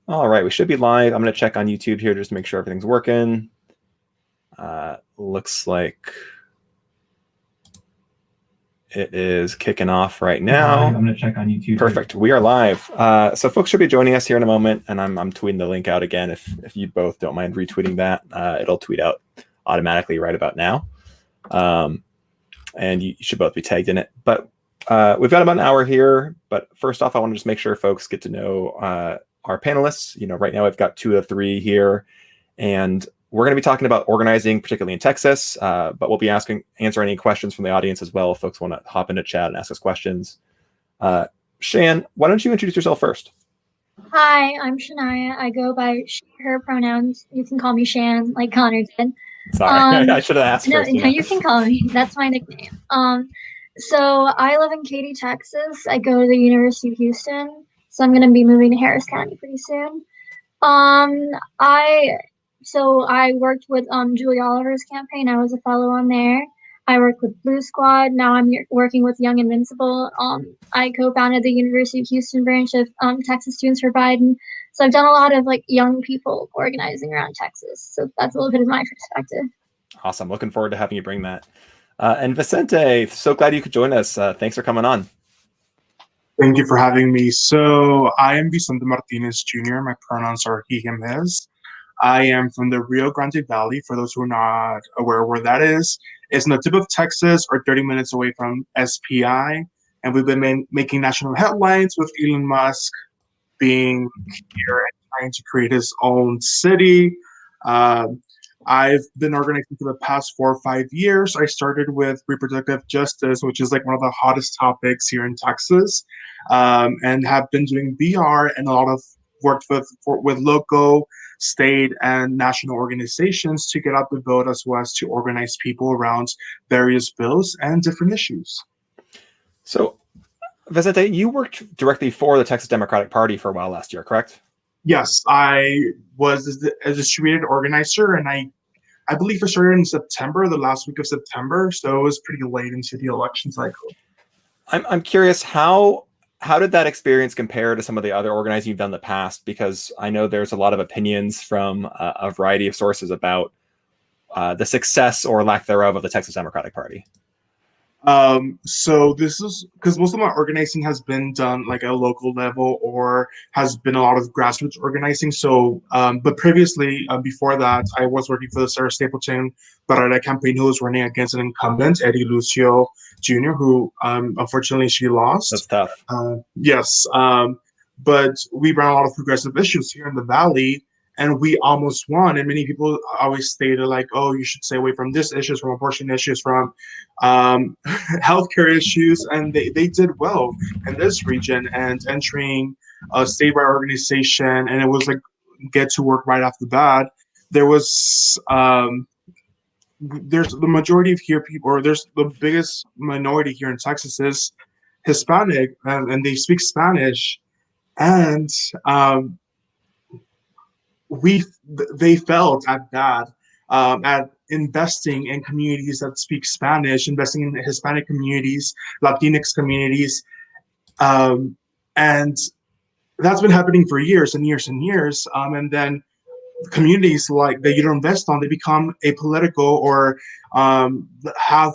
All right, we should be live. I'm going to check on YouTube here just to make sure everything's working. Looks like it is kicking off right now. I'm going to check on YouTube. Perfect. We are live. So folks should be joining us here in a moment, and I'm tweeting the link out again. If you both don't mind retweeting that, it'll tweet out automatically right about now. And you should both be tagged in it. But we've got about an hour here. But first off, I want to just make sure folks get to know our panelists. You know, right now we've got 2 of 3 here, and we're going to be talking about organizing, particularly in Texas, but we'll be answering any questions from the audience as well if folks want to hop into chat and ask us questions. Shan, why don't you introduce yourself first? Hi, I'm Shania. I go by she, her pronouns. You can call me Shan, like Connor did. Sorry, I should have asked first. No, you can call me. That's my nickname. So I live in Katy, Texas. I go to the University of Houston, so I'm going to be moving to Harris County pretty soon. I worked with Julie Oliver's campaign. I was a fellow on there. I worked with Blue Squad. Now I'm working with Young Invincible. I co-founded the University of Houston branch of Texas Students for Biden. So I've done a lot of like young people organizing around Texas. So that's a little bit of my perspective. Awesome. Looking forward to having you bring that. And Vicente, so glad you could join us. Thanks for coming on. Thank you for having me. So I am Vicente Martinez Jr. My pronouns are he, him, his. I am from the Rio Grande Valley, for those who are not aware where that is. It's in the tip of Texas, or 30 minutes away from SPI. And we've been making national headlines with Elon Musk being here and trying to create his own city. I've been organizing for the past 4 or 5 years. I started with reproductive justice, which is like one of the hottest topics here in Texas, and have been doing VR and a lot of work with local, state, and national organizations to get out the vote, as well as to organize people around various bills and different issues. So, Vicente, you worked directly for the Texas Democratic Party for a while last year, correct? Yes, I was a distributed organizer, and I believe I started in September, the last week of September, so it was pretty late into the election cycle. I'm curious, how did that experience compare to some of the other organizing you've done in the past? Because I know there's a lot of opinions from a variety of sources about the success or lack thereof of the Texas Democratic Party. So this is because most of my organizing has been done like at a local level, or has been a lot of grassroots organizing. So, but previously, before that, I was working for the Sarah Stapleton Barrera campaign, who was running against an incumbent, Eddie Lucio Jr., who unfortunately she lost. That's tough. Yes, but we ran a lot of progressive issues here in the Valley, and we almost won. And many people always stated like, oh, you should stay away from this issues, from abortion issues, from healthcare issues. And they did well in this region, and entering a statewide organization. And it was like, get to work right off the bat. There was, there's the majority of here people, or there's the biggest minority here in Texas is Hispanic, and they speak Spanish. And they felt at that, at investing in communities that speak Spanish, investing in Hispanic communities, Latinx communities, and that's been happening for years and years and years. And then communities like that you don't invest on, they become apolitical, or have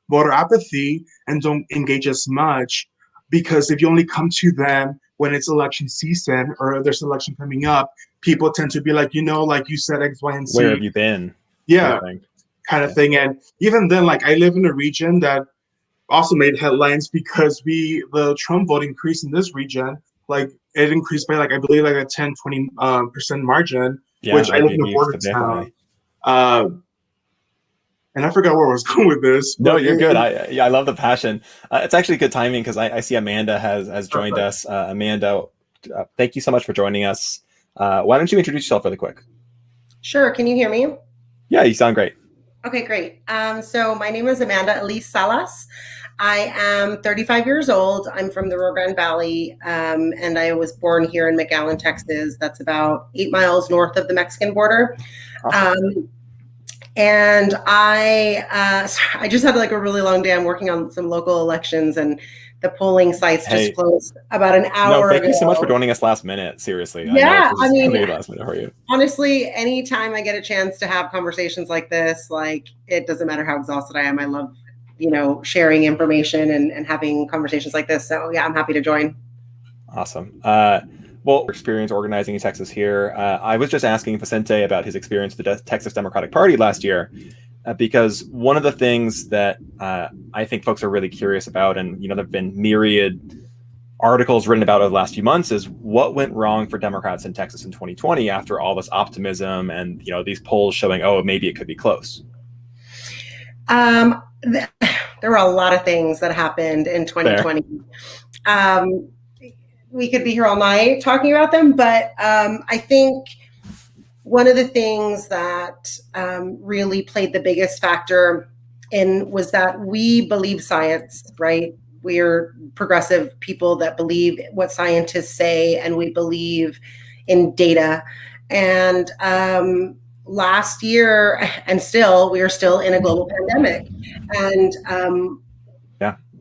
voter apathy and don't engage as much, because if you only come to them when it's election season or there's an election coming up, people tend to be like, you know, like you said, X, Y, and Z. Where have you been? Yeah, kind of thing. And even then, like I live in a region that also made headlines because the Trump vote increased in this region. Like it increased by like, I believe like a 10-20% margin, which I live in a border town. And I forgot where I was going with this. No, you're good. I love the passion. It's actually good timing because I see Amanda has joined us. Amanda, thank you so much for joining us. Why don't you introduce yourself really quick? Sure. Can you hear me? Yeah, you sound great. Okay, great. So my name is Amanda Elise Salas. I am 35 years old. I'm from the Rio Grande Valley, and I was born here in McAllen, Texas. That's about 8 miles north of the Mexican border. Awesome. And I just had like a really long day. I'm working on some local elections, and The polling sites Hey. just closed about an hour No, thank ago. you so much for joining us last minute. Seriously. Yeah, I know this is last minute for you. Honestly, anytime I get a chance to have conversations like this, like it doesn't matter how exhausted I am. I love, sharing information and having conversations like this. So yeah, I'm happy to join. Awesome. Experience organizing in Texas here. I was just asking Vicente about his experience with the Texas Democratic Party last year, because one of the things that I think folks are really curious about, and there have been myriad articles written about over the last few months, is what went wrong for Democrats in Texas in 2020 after all this optimism and these polls showing, oh, maybe it could be close. There were a lot of things that happened in 2020. We could be here all night talking about them, but I think one of the things that really played the biggest factor in was that we believe science, right? We're progressive people that believe what scientists say, and we believe in data. And last year, and we are still in a global pandemic. And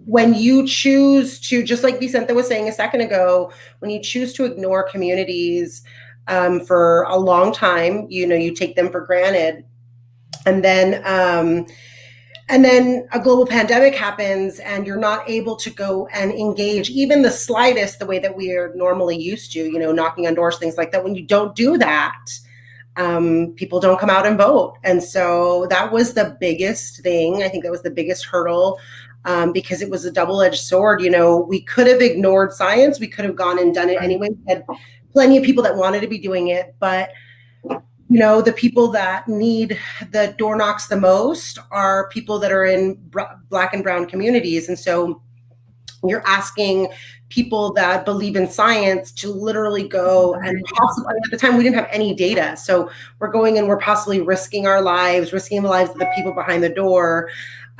when you choose to, just like Vicente was saying a second ago, when you choose to ignore communities for a long time, you take them for granted. And then a global pandemic happens and you're not able to go and engage even the slightest the way that we are normally used to, knocking on doors, things like that. When you don't do that, people don't come out and vote. And so that was the biggest thing. I think that was the biggest hurdle. Because it was a double-edged sword. We could have ignored science. We could have gone and done it anyway. We had plenty of people that wanted to be doing it, but the people that need the door knocks the most are people that are in Black and brown communities. And so you're asking people that believe in science to literally go and possibly, at the time we didn't have any data. So we're going and we're possibly risking our lives, risking the lives of the people behind the door.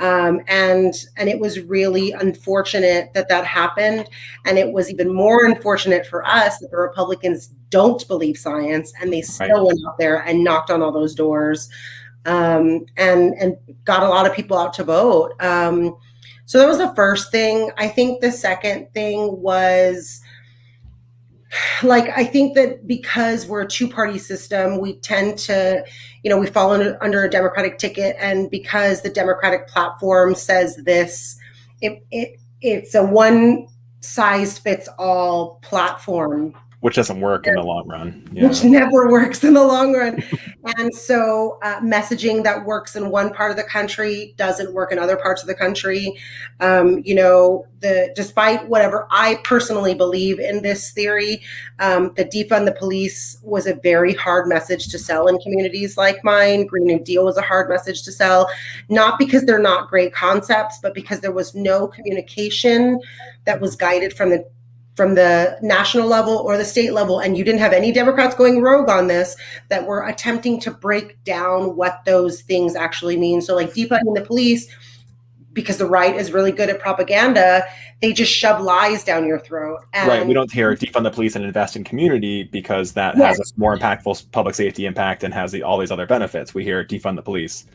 And it was really unfortunate that happened. And it was even more unfortunate for us that the Republicans don't believe science and they still went out there and knocked on all those doors, and got a lot of people out to vote. So that was the first thing. I think the second thing was, I think that because we're a two-party system, we tend to, we fall under a Democratic ticket, and because the Democratic platform says this, it's a one-size-fits-all platform. Which doesn't work in the long run. Yeah. Which never works in the long run. And so messaging that works in one part of the country doesn't work in other parts of the country. Despite whatever I personally believe in this theory, the defund the police was a very hard message to sell in communities like mine. Green New Deal was a hard message to sell, not because they're not great concepts, but because there was no communication that was guided from the national level or the state level. And you didn't have any Democrats going rogue on this that were attempting to break down what those things actually mean. So defunding the police, because the right is really good at propaganda, they just shove lies down your throat. And we don't hear defund the police and invest in community because that has a more impactful public safety impact and has all these other benefits. We hear defund the police.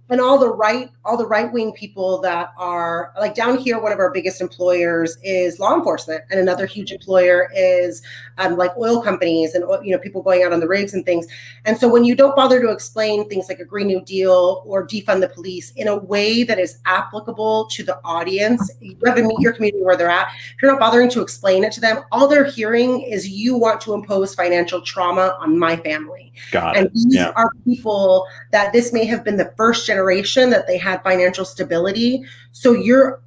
And all the right wing people that are down here, one of our biggest employers is law enforcement, and another huge employer is oil companies and people going out on the rigs and things. And so when you don't bother to explain things like a Green New Deal or defund the police in a way that is applicable to the audience, you have to meet your community where they're at. If you're not bothering to explain it to them, all they're hearing is you want to impose financial trauma on my family. Got it. And these are people that this may have been the first generation that they had financial stability. So you're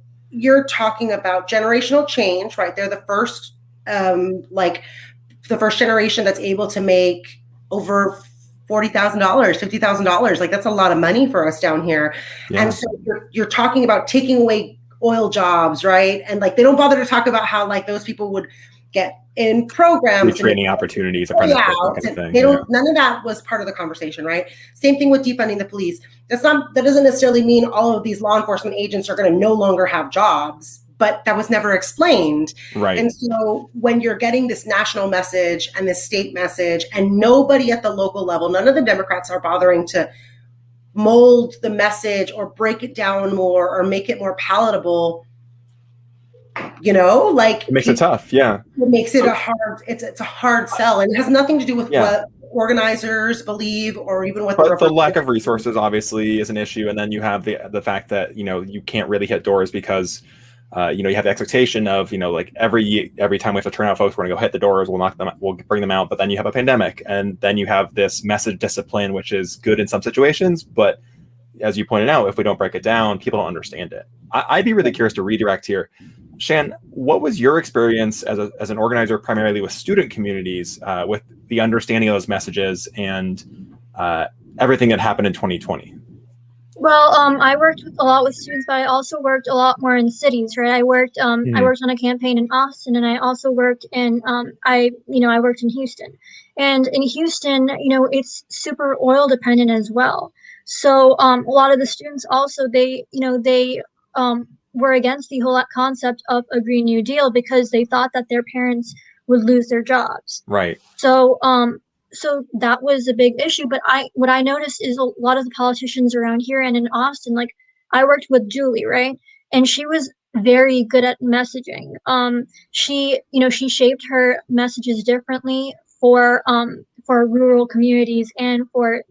talking about generational change, right? They're the first, the first generation that's able to make over $40,000, $50,000. That's a lot of money for us down here. Yeah. And so you're talking about taking away oil jobs, right? And they don't bother to talk about how those people would get in programs, training opportunities, apprenticeship, kind of thing. They don't. None of that was part of the conversation, right? Same thing with defunding the police. That doesn't necessarily mean all of these law enforcement agents are going to no longer have jobs, but that was never explained. Right. And so when you're getting this national message and this state message, and nobody at the local level, none of the Democrats are bothering to mold the message or break it down more or make it more palatable, like It makes it tough. Yeah. It makes it it's a hard sell, and it has nothing to do with what organizers believe or even what but the lack of resources obviously is an issue. And then you have the fact that, you can't really hit doors because, you have the expectation of, like every time we have to turn out folks, we're gonna go hit the doors, we'll bring them out. But then you have a pandemic, and then you have this message discipline, which is good in some situations, but as you pointed out, if we don't break it down, people don't understand it. I'd be really curious to redirect here. Shan, what was your experience as an organizer, primarily with student communities, with the understanding of those messages and everything that happened in 2020? Well, I worked a lot with students, but I also worked a lot more in cities, right? I worked on a campaign in Austin, and I also worked in I worked in Houston. And in Houston, it's super oil dependent as well. So a lot of the students also they were against the whole concept of a Green New Deal because they thought that their parents would lose their jobs. Right. So so that was a big issue. But what I noticed is a lot of the politicians around here and in Austin, like I worked with Julie, right? And she was very good at messaging. She shaped her messages differently for rural communities and for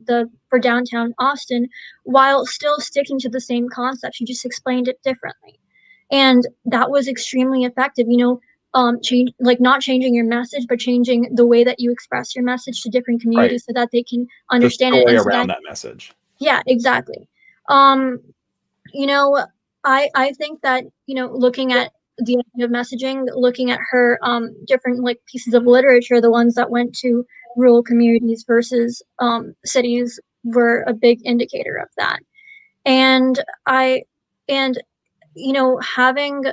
downtown Austin, while still sticking to the same concept. She just explained it differently. And that was extremely effective. Change, like not changing your message, but changing the way that you express your message to different communities so that they can understand the story it. around that message. Yeah, exactly. I think that, looking at the idea of messaging, looking at her different like pieces of literature, the ones that went to rural communities versus cities were a big indicator of that. And having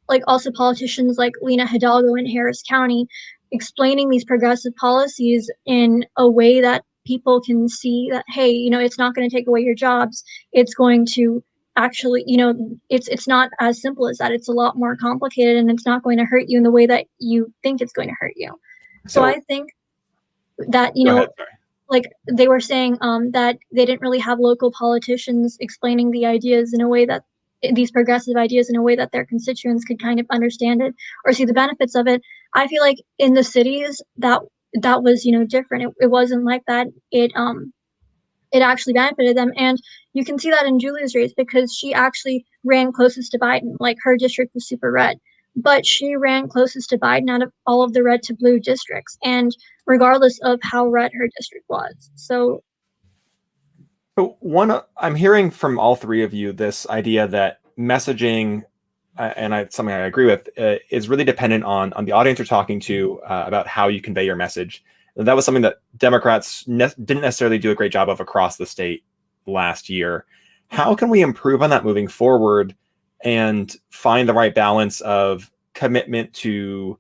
like also politicians like Lena Hidalgo in Harris County explaining these progressive policies in a way that people can see that, hey, it's not going to take away your jobs. It's going to actually, it's not as simple as that. It's a lot more complicated, and it's not going to hurt you in the way that you think it's going to hurt you. So I think that, like they were saying that they didn't really have local politicians explaining the ideas in a way that these progressive ideas in a way that their constituents could kind of understand it or see the benefits of it. I feel like in the cities that was, different. It wasn't like that. It actually benefited them. And you can see that in Julie's race because she actually ran closest to Biden. Like her district was super red, but she ran closest to Biden out of all of the red to blue districts, and regardless of how red her district was. So I'm hearing from all three of you this idea that messaging, and something I agree with, is really dependent on the audience you're talking to about how you convey your message. And that was something that Democrats didn't necessarily do a great job of across the state last year. How can we improve on that moving forward and find the right balance of commitment to,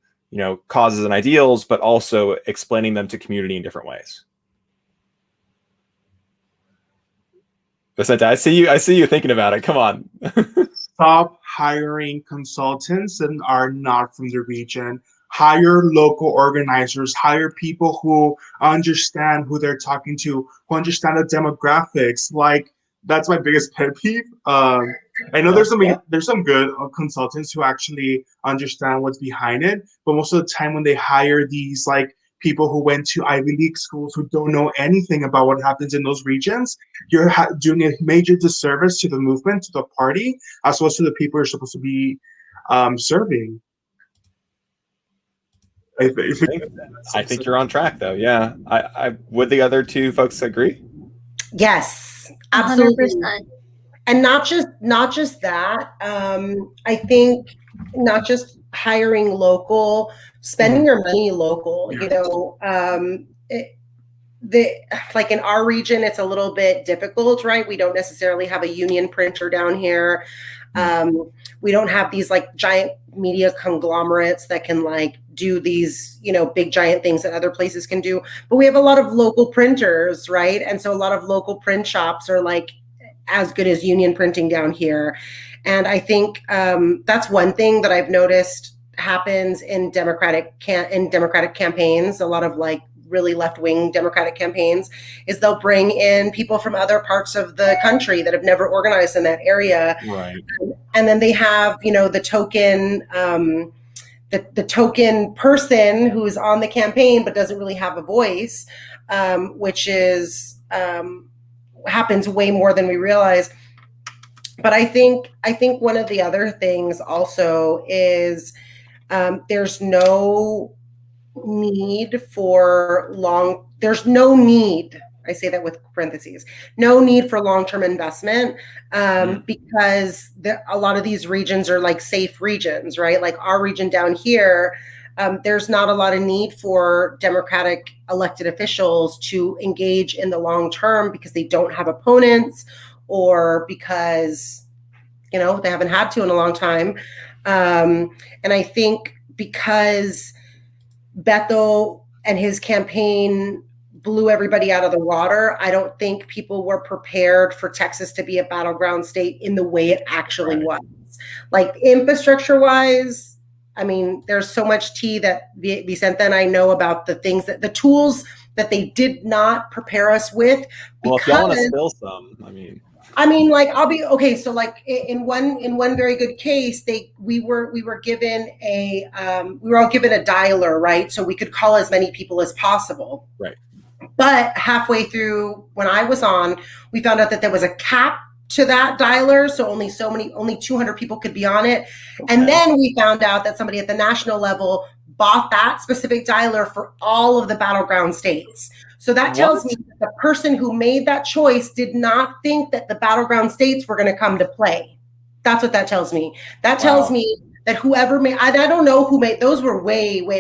causes and ideals, but also explaining them to community in different ways? Vicente, I see you thinking about it. Come on. Stop hiring consultants that are not from the region. Hire local organizers, hire people who understand who they're talking to, who understand the demographics. Like, that's my biggest pet peeve. I know there's some good consultants who actually understand what's behind it, but most of the time when they hire these like people who went to Ivy League schools who don't know anything about what happens in those regions, you're doing a major disservice to the movement, to the party, as well as to the people you're supposed to be serving. I think you're on track, though. Yeah. I would the other two folks agree? Yes, absolutely. 100%. And not just that. I think not just hiring local, spending your money local. Like in our region, it's a little bit difficult, right? We don't necessarily have a union printer down here. We don't have these like giant media conglomerates that can like do these, big giant things that other places can do. But we have a lot of local printers, right? And so a lot of local print shops are like as good as union printing down here. And I think that's one thing that I've noticed happens in Democratic campaigns. A lot of like really left-wing Democratic campaigns, is they'll bring in people from other parts of the country that have never organized in that area. Right. And then they have, the token, the token person who's on the campaign but doesn't really have a voice, which is happens way more than we realize. But I think one of the other things also is there's no need for I say that with parentheses, no need for long-term investment because a lot of these regions are like safe regions, right? Like our region down here, there's not a lot of need for Democratic elected officials to engage in the long term because they don't have opponents or because, they haven't had to in a long time. And I think because Beto and his campaign blew everybody out of the water, I don't think people were prepared for Texas to be a battleground state in the way it actually was. Like infrastructure-wise, I mean, there's so much tea that Vicente and I know about the tools that they did not prepare us with. Well, if y'all want to spill some, I'll be okay. So like in one very good case, we were given we were all given a dialer, right? So we could call as many people as possible. Right. But halfway through when I was on, we found out that there was a cap to that dialer. So only 200 people could be on it. Okay. And then we found out that somebody at the national level bought that specific dialer for all of the battleground states. So that tells me that the person who made that choice did not think that the battleground states were going to come to play. That's what that tells me. That tells me that whoever made, I don't know who made, those were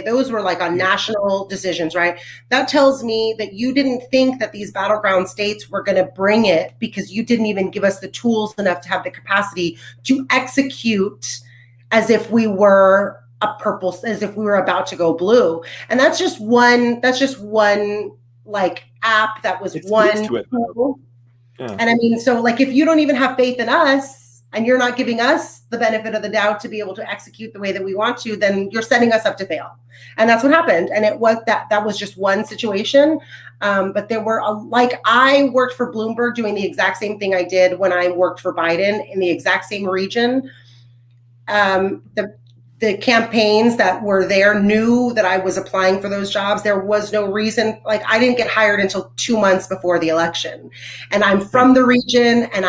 those were like on national decisions, right? That tells me that you didn't think that these battleground states were going to bring it because you didn't even give us the tools enough to have the capacity to execute as if we were as if we were about to go blue. And that's just one like app that was one tool. Yeah. And I mean, so like if you don't even have faith in us and you're not giving us the benefit of the doubt to be able to execute the way that we want to, then you're setting us up to fail. And that's what happened. And it was that was just one situation. But there were I worked for Bloomberg doing the exact same thing I did when I worked for Biden in the exact same region. The campaigns that were there knew that I was applying for those jobs. There was no reason, like I didn't get hired until 2 months before the election. And I'm from the region and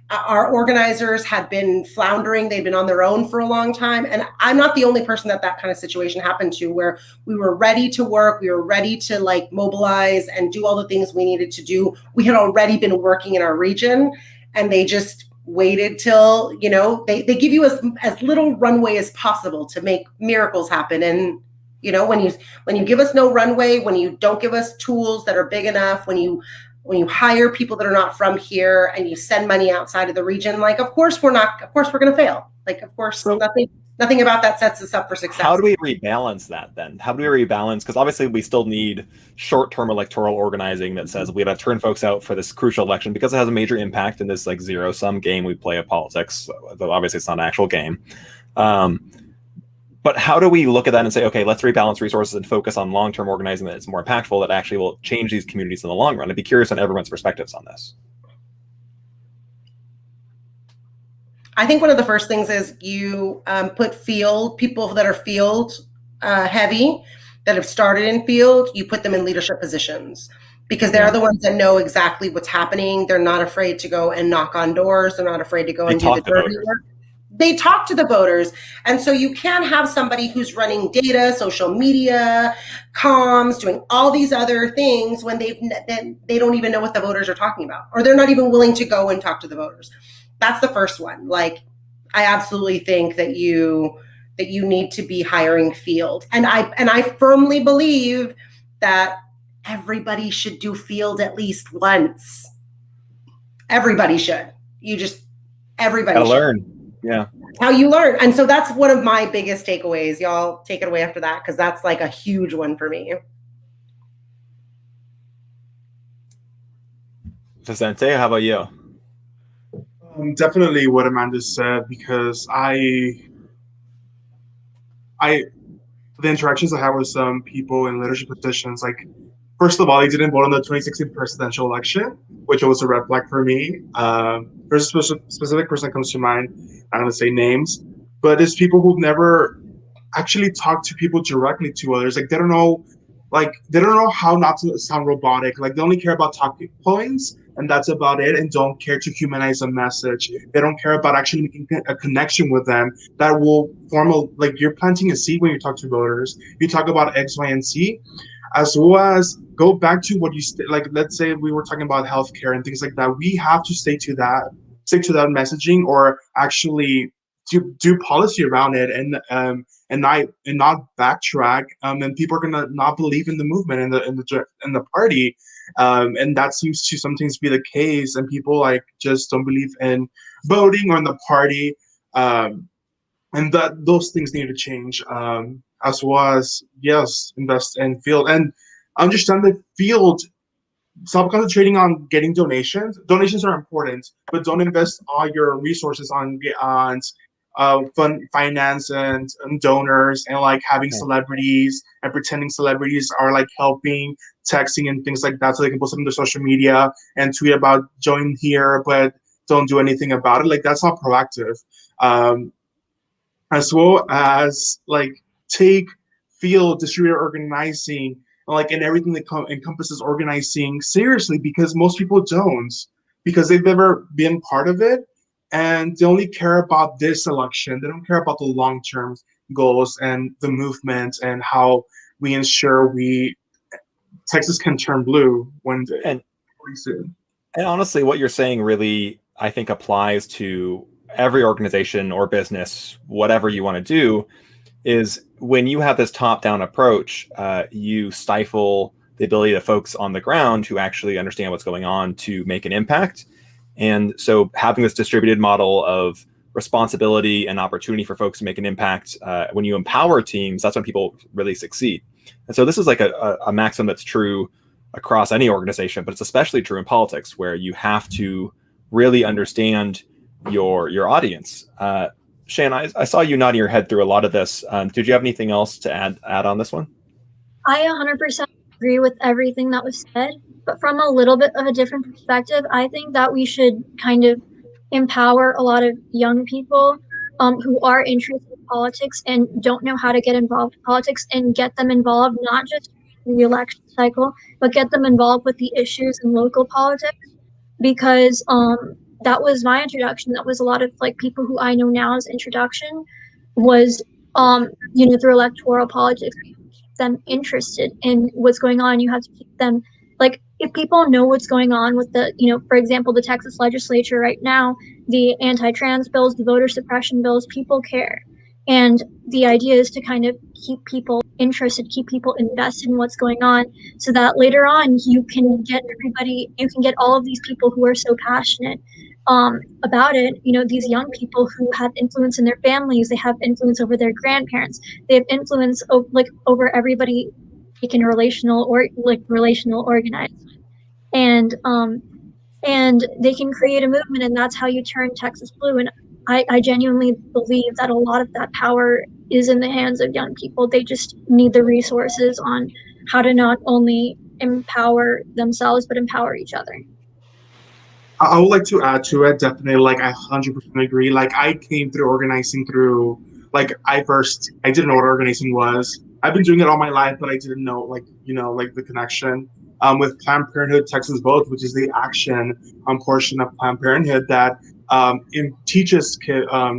our organizers had been floundering. They'd been on their own for a long time. And I'm not the only person that kind of situation happened to, where we were ready to work. We were ready to like mobilize and do all the things we needed to do. We had already been working in our region and they just waited till, they give you as little runway as possible to make miracles happen. And, when you give us no runway, when you don't give us tools that are big enough, when you hire people that are not from here and you send money outside of the region, like, of course we're going to fail. Like, of course, nothing about that sets us up for success. How do we rebalance that then? How do we rebalance? Because obviously we still need short-term electoral organizing that says we got to turn folks out for this crucial election because it has a major impact in this like zero-sum game we play of politics. Though obviously it's not an actual game. But how do we look at that and say, okay, let's rebalance resources and focus on long-term organizing that's more impactful, that actually will change these communities in the long run? I'd be curious on everyone's perspectives on this. I think one of the first things is you put people that are field heavy, that have started in field, you put them in leadership positions because they're the ones that know exactly what's happening. They're not afraid to go and knock on doors. They're not afraid to go and do the dirty work. They talk to the voters. And so you can't have somebody who's running data, social media, comms, doing all these other things when they don't even know what the voters are talking about, or they're not even willing to go and talk to the voters. That's the first one. Like, I absolutely think that you need to be hiring field. And I firmly believe that everybody should do field at least once. Everybody should. Everybody should learn. Yeah. How you learn. And so that's one of my biggest takeaways. Y'all take it away after that, because that's like a huge one for me. Vicente, how about you? Definitely what Amanda said, because I the interactions I had with some people in leadership positions, like, first of all, they didn't vote on the 2016 presidential election, which was a red flag for me. There's a specific person that comes to mind. I'm going to say names, but it's people who've never actually talk to people directly to others. Like they don't know how not to sound robotic. Like they only care about talking points and that's about it, and don't care to humanize a message. They don't care about actually making a connection with them that will form a, like, you're planting a seed when you talk to voters. You talk about X, Y, and Z, as well as go back to what you like. Let's say we were talking about healthcare and things like that. We have to stick to that messaging, or actually do policy around it, and not backtrack. And people are gonna not believe in the movement and the party, and that seems to sometimes be the case. And people like just don't believe in voting or in the party, and that those things need to change. As well as, yes, invest in field and understand the field. Stop concentrating on getting donations. Donations are important, but don't invest all your resources on fund finance and donors, and like having celebrities and pretending celebrities are like helping, texting and things like that, so they can post it on their social media and tweet about join here, but don't do anything about it. Like that's not proactive. Um, as well as like take field distributor organizing, like, and everything that encompasses organizing seriously, because most people don't, because they've never been part of it, and they only care about this election. They don't care about the long-term goals and the movement and how we ensure Texas can turn blue one day, And pretty soon. And honestly, what you're saying really, I think, applies to every organization or business, whatever you want to do, is when you have this top-down approach, you stifle the ability of folks on the ground who actually understand what's going on to make an impact. And so having this distributed model of responsibility and opportunity for folks to make an impact, when you empower teams, that's when people really succeed. And so this is like a maxim that's true across any organization, but it's especially true in politics, where you have to really understand your audience. Shan, I saw you nodding your head through a lot of this. Did you have anything else to add on this one? I 100% agree with everything that was said, but from a little bit of a different perspective, I think that we should kind of empower a lot of young people who are interested in politics and don't know how to get involved in politics, and get them involved not just in the election cycle, but get them involved with the issues in local politics, because that was my introduction. That was a lot of like people who I know now's introduction was through electoral politics. Keep them interested in what's going on. You have to keep them, like, if people know what's going on with the, for example, the Texas legislature right now, the anti-trans bills, the voter suppression bills, people care. And the idea is to kind of keep people interested, keep people invested in what's going on, so that later on you can get all of these people who are so passionate about it. These young people who have influence in their families, they have influence over their grandparents, they have influence over everybody, relational organized, and they can create a movement, and that's how you turn Texas blue. And I genuinely believe that a lot of that power is in the hands of young people. They just need the resources on how to not only empower themselves, but empower each other. I would like to add to it, definitely, like, I 100% agree. Like, I came through organizing through, like, I didn't know what organizing was. I've been doing it all my life, but I didn't know, like the connection with Planned Parenthood Texas Vote, which is the action portion of Planned Parenthood that teaches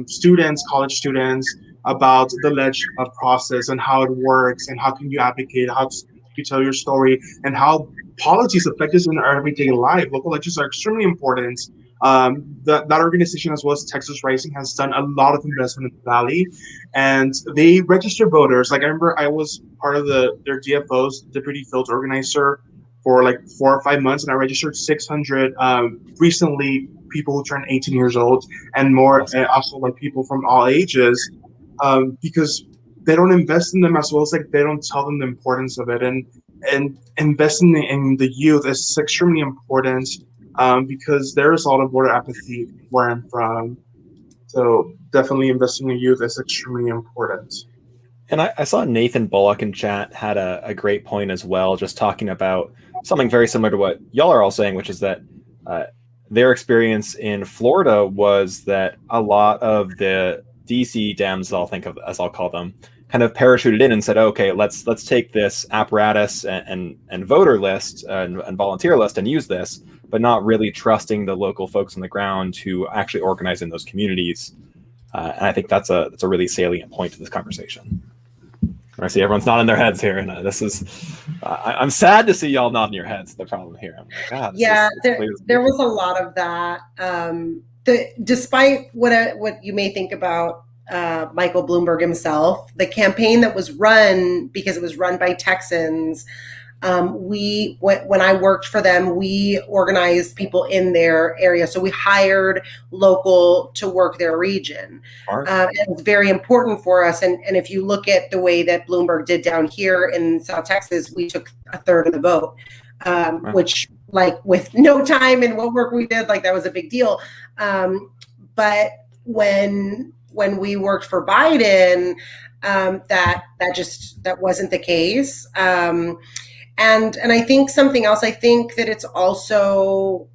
students, college students, about the ledge process and how it works and how can you advocate, how you tell your story, and how policies affect us in our everyday life. Local elections are extremely important. That organization, as well as Texas Rising, has done a lot of investment in the Valley, and they register voters. Like, I remember I was part of their DFOs, deputy field organizer, for like 4 or 5 months, and I registered 600 recently people who turned 18 years old, and more, and also like people from all ages, because they don't invest in them, as well as like they don't tell them the importance of it. And investing in the youth is extremely important, because there is a lot of voter apathy where I'm from. So definitely investing in youth is extremely important. And I saw Nathan Bullock in chat had a great point as well, just talking about something very similar to what y'all are all saying, which is that their experience in Florida was that a lot of the DC Dems, as I'll call them, kind of parachuted in and said, okay, let's take this apparatus and voter list and volunteer list and use this, but not really trusting the local folks on the ground to actually organize in those communities. And I think that's a really salient point to this conversation. I see everyone's nodding their heads here, and this is I'm sad to see y'all nodding your heads. The problem here, I'm like, God, there was a lot of that. Despite what you may think about Michael Bloomberg himself, the campaign that was run, because it was run by Texans, when I worked for them, we organized people in their area. So we hired local to work their region. It was very important for us. And if you look at the way that Bloomberg did down here in South Texas, we took a third of the vote, which, like, with no time and what work we did, like, that was a big deal. But when we worked for Biden, that wasn't the case. And I think something else, I think it's also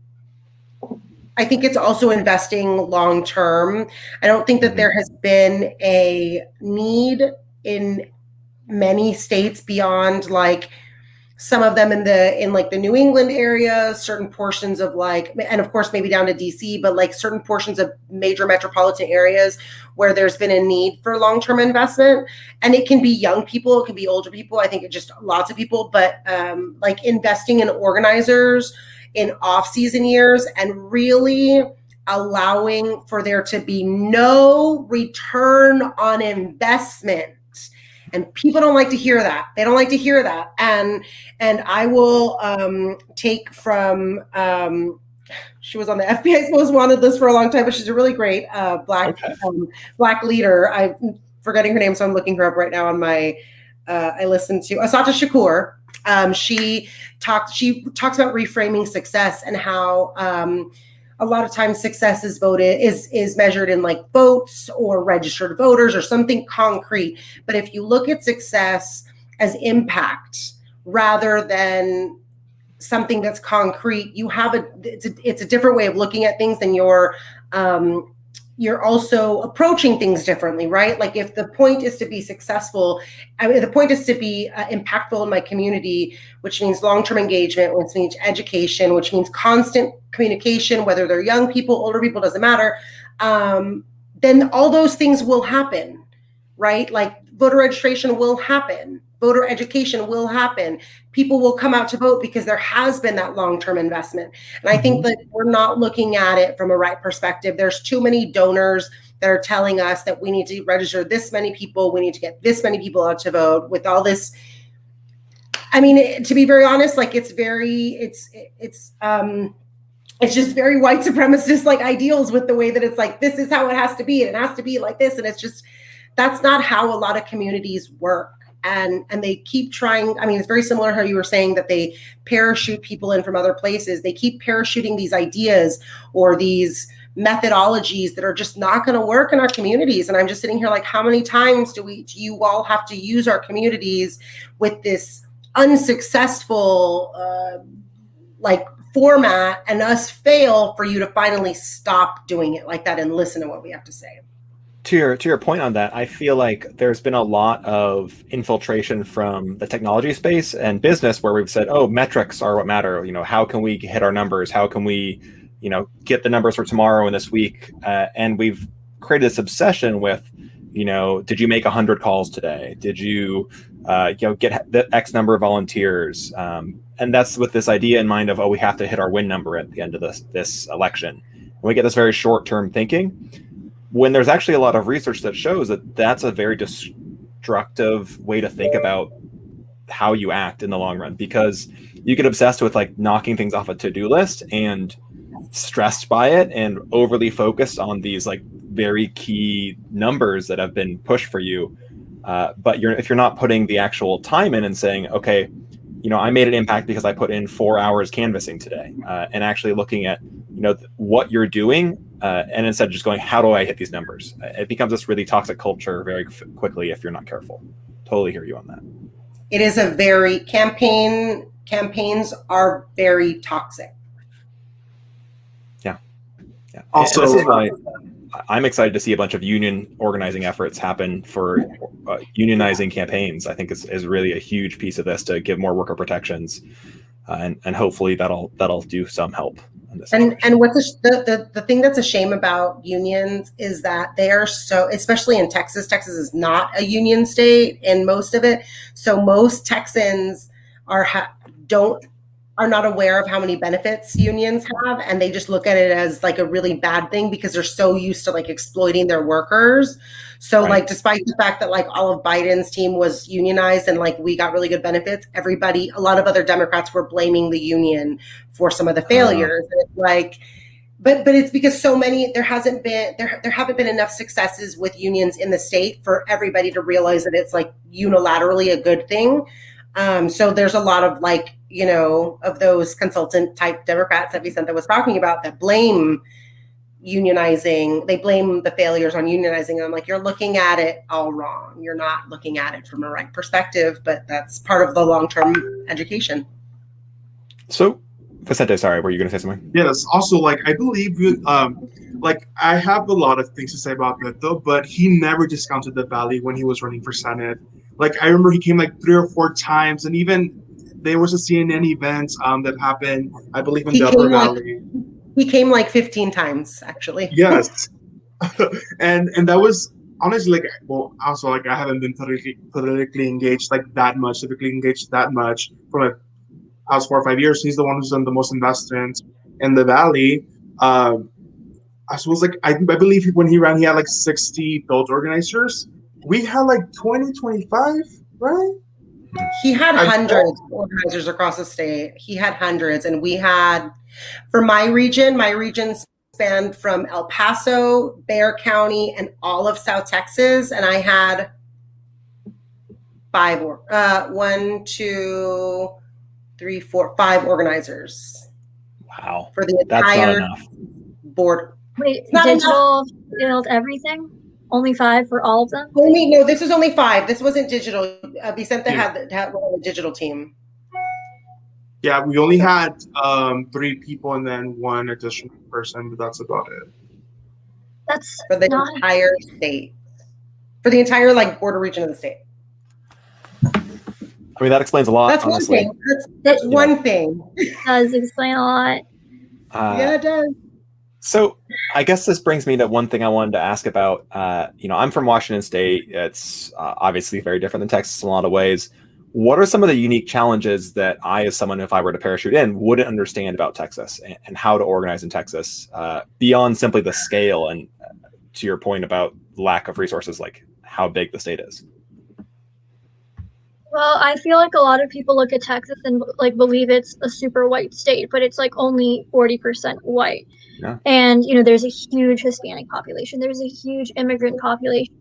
investing long term. I don't think that there has been a need in many states beyond, like, some of them in like the New England area, certain portions of, like, and of course maybe down to DC, but like certain portions of major metropolitan areas where there's been a need for long-term investment. And it can be young people, it can be older people. I think it just lots of people, but like investing in organizers in off-season years and really allowing for there to be no return on investment. And people don't like to hear that. They don't like to hear that. And I will take from, she was on the FBI's most wanted list for a long time, but she's a really great black leader. I'm forgetting her name, so I'm looking her up right now on my, I listened to Asata Shakur. She talks about reframing success and how a lot of times success is measured in, like, votes or registered voters or something concrete. But if you look at success as impact rather than something that's concrete, it's a different way of looking at things, and you're also approaching things differently, right? Like, if the point is to be successful, the point is to be impactful in my community, which means long-term engagement, which means education, which means constant communication, whether they're young people, older people, doesn't matter, then all those things will happen, right? Like, voter registration will happen. Voter education will happen. People will come out to vote because there has been that long-term investment. And I think that we're not looking at it from a right perspective. There's too many donors that are telling us that we need to register this many people, we need to get this many people out to vote with all this. I mean, to be very honest, like, it's just very white supremacist, like, ideals with the way that it's like, this is how it has to be, and it has to be like this. And it's just, that's not how a lot of communities work. And they keep trying. I mean, it's very similar to how you were saying that they parachute people in from other places. They keep parachuting these ideas or these methodologies that are just not going to work in our communities. And I'm just sitting here like, how many times do you all have to use our communities with this unsuccessful like format, and us fail for you to finally stop doing it like that and listen to what we have to say? To your point on that, I feel like there's been a lot of infiltration from the technology space and business where we've said, oh, metrics are what matter. You know, how can we hit our numbers? How can we, you know, get the numbers for tomorrow and this week? And we've created this obsession with, you know, did you make 100 calls today? Did you, get the X number of volunteers? And that's with this idea in mind of, oh, we have to hit our win number at the end of this election. And we get this very short-term thinking, when there's actually a lot of research that shows that that's a very destructive way to think about how you act in the long run, because you get obsessed with like knocking things off a to-do list and stressed by it and overly focused on these like very key numbers that have been pushed for you. But if you're not putting the actual time in and saying, okay, you know, I made an impact because I put in 4 hours canvassing today, and actually looking at, you know, what you're doing, and instead of just going, how do I hit these numbers? It becomes this really toxic culture very quickly if you're not careful. Totally hear you on that. It is a very campaigns are very toxic. Yeah. Also, and this is why I'm excited to see a bunch of union organizing efforts happen for unionizing campaigns. I think is really a huge piece of this to give more worker protections, and hopefully that'll do some help in this situation. And what's the thing that's a shame about unions is that they are so, especially in Texas. Texas is not a union state in most of it, so most Texans are not aware of how many benefits unions have, and they just look at it as like a really bad thing because they're so used to like exploiting their workers. So Right. like, despite the fact that like all of Biden's team was unionized and like we got really good benefits, a lot of other Democrats were blaming the union for some of the failures. And it's like, but it's because there haven't been enough successes with unions in the state for everybody to realize that it's like unilaterally a good thing. So there's a lot of like, of those consultant type Democrats that Vicente was talking about that blame unionizing. They blame the failures on unionizing. And I'm like, you're looking at it all wrong. You're not looking at it from a right perspective, but that's part of the long-term education. So, Vicente, sorry, were you going to say something? Yes. Also, like, I believe like, I have a lot of things to say about Beto, but he never discounted the Valley when he was running for Senate. Like, I remember he came like 3 or 4 times, and even there was a CNN event that happened, I believe, in the Upper Valley. He came like 15 times, actually. Yes. and that was honestly like, well, also like I haven't been politically engaged like that much, civically engaged that much for like past 4 or 5 years. He's the one who's done the most investment in the Valley. I suppose like I believe when he ran, he had like 60 build organizers. We had like 20, 25, right? He had hundreds of organizers across the state. He had hundreds, and we had, for my region spanned from El Paso, Bexar County, and all of South Texas, and I had 5 organizers. Wow, for the that's not entire enough. board. Wait, digital failed everything? Only 5 for all of them? No, this was only 5. This wasn't digital. Vicente had a digital team. Yeah, we only had 3 people and then 1 additional person, but that's about it. That's for the entire state, for the entire like border region of the state. I mean, that explains a lot. That's honestly. one thing. That's one thing. It does explain a lot. Yeah, it does. So I guess this brings me to one thing I wanted to ask about. I'm from Washington State. It's obviously very different than Texas in a lot of ways. What are some of the unique challenges that I, as someone, if I were to parachute in, wouldn't understand about Texas and how to organize in Texas beyond simply the scale and to your point about lack of resources, like how big the state is? Well, I feel like a lot of people look at Texas and like believe it's a super white state, but it's like only 40% white. Yeah. And, there's a huge Hispanic population. There's a huge immigrant population.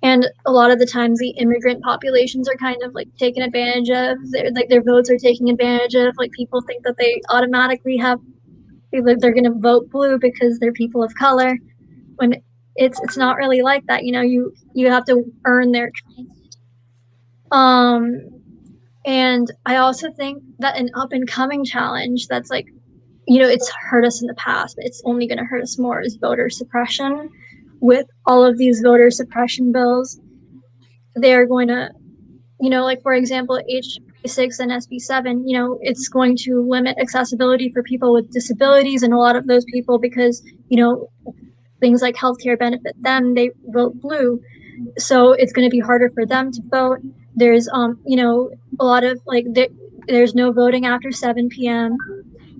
And a lot of the times the immigrant populations are kind of like taken advantage of. Their votes are taken advantage of. Like people think that they automatically they're going to vote blue because they're people of color, when it's not really like that. You have to earn their trust. And I also think that an up and coming challenge that's like, it's hurt us in the past, but it's only going to hurt us more, is voter suppression. With all of these voter suppression bills, they're going to, like, for example, HB6 and SB7, it's going to limit accessibility for people with disabilities, and a lot of those people, because, things like healthcare benefit them, they vote blue. So it's going to be harder for them to vote. There's, a lot of, like, there's no voting after 7 p.m.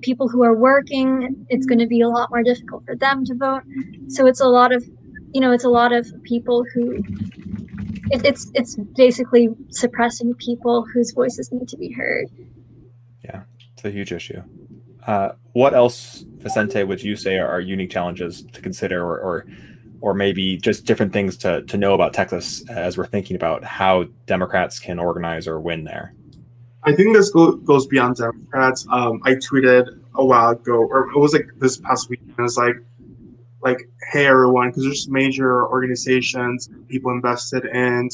People who are working, it's going to be a lot more difficult for them to vote. So it's a lot of, people who, it's basically suppressing people whose voices need to be heard. Yeah, it's a huge issue. What else, Vicente, would you say are unique challenges to consider, or maybe just different things to know about Texas as we're thinking about how Democrats can organize or win there? I think this goes beyond Democrats. I tweeted a while ago, or it was like this past weekend. It was like, hey everyone, because there's major organizations people invested in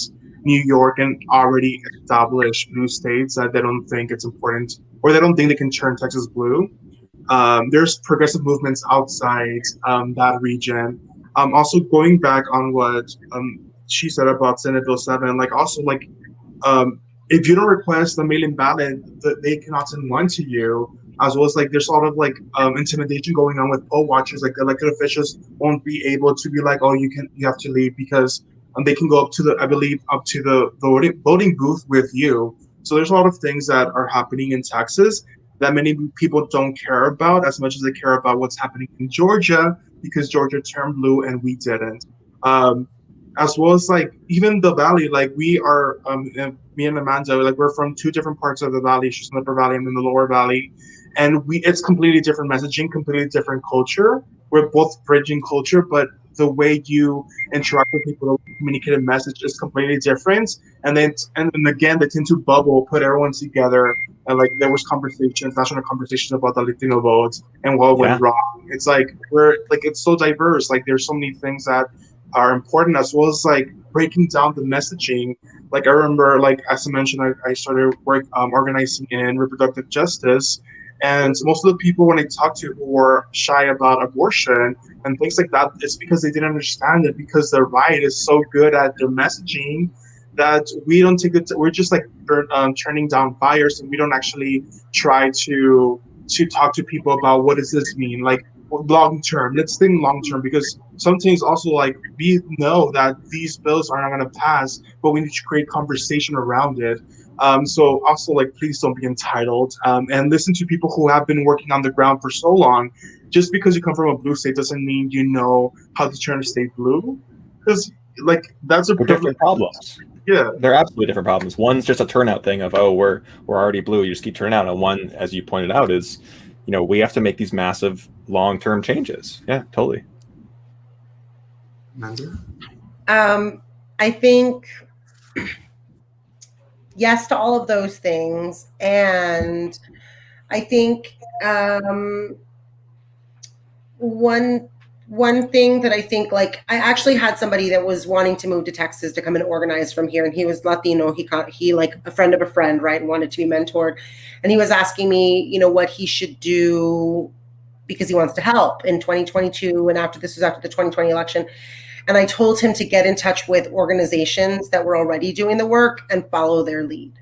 New York and already established blue states that they don't think it's important, or they don't think they can turn Texas blue. There's progressive movements outside that region. Also, going back on what she said about Senate Bill 7, like also like if you don't request a mail-in ballot, they cannot send one to you. As well as like there's a lot of like intimidation going on with poll watchers. Like elected officials won't be able to be like, oh, you have to leave because they can go up to the, I believe, up to the voting booth with you. So there's a lot of things that are happening in Texas that many people don't care about as much as they care about what's happening in Georgia, because Georgia turned blue and we didn't. As well as like even the valley, like we are, me and Amanda, like we're from two different parts of the valley. She's in the upper valley, I'm in the lower valley, and it's completely different messaging, completely different culture. We're both bridging culture, but the way you interact with people, communicate a message is completely different. And then again, they tend to bubble, put everyone together, and like there was conversations, national conversations about the Latino votes and what went wrong. It's like it's so diverse. Like there's so many things that are important, as well as like breaking down the messaging. Like I remember, like as I mentioned, I started organizing in reproductive justice, and most of the people when I talked to who were shy about abortion and things like that, it's because they didn't understand it, because the right is so good at their messaging that we don't take it. We're just like turning down fires, and we don't actually try to talk to people about what does this mean, like long term. Let's think long term, because some things also like we know that these bills are not going to pass, but we need to create conversation around it. So also like please don't be entitled, and listen to people who have been working on the ground for so long. Just because you come from a blue state doesn't mean you know how to turn a state blue, because like that's a different problems. Yeah, they're absolutely different problems. One's just a turnout thing of, oh, we're already blue, you just keep turning out. And one, as you pointed out, is we have to make these massive long-term changes. Yeah, totally. I think yes to all of those things. And I think one thing that I think, like, I actually had somebody that was wanting to move to Texas to come and organize from here, and he was Latino. He like a friend of a friend, right, and wanted to be mentored. And he was asking me, what he should do because he wants to help in 2022, and after the 2020 election. And I told him to get in touch with organizations that were already doing the work and follow their lead.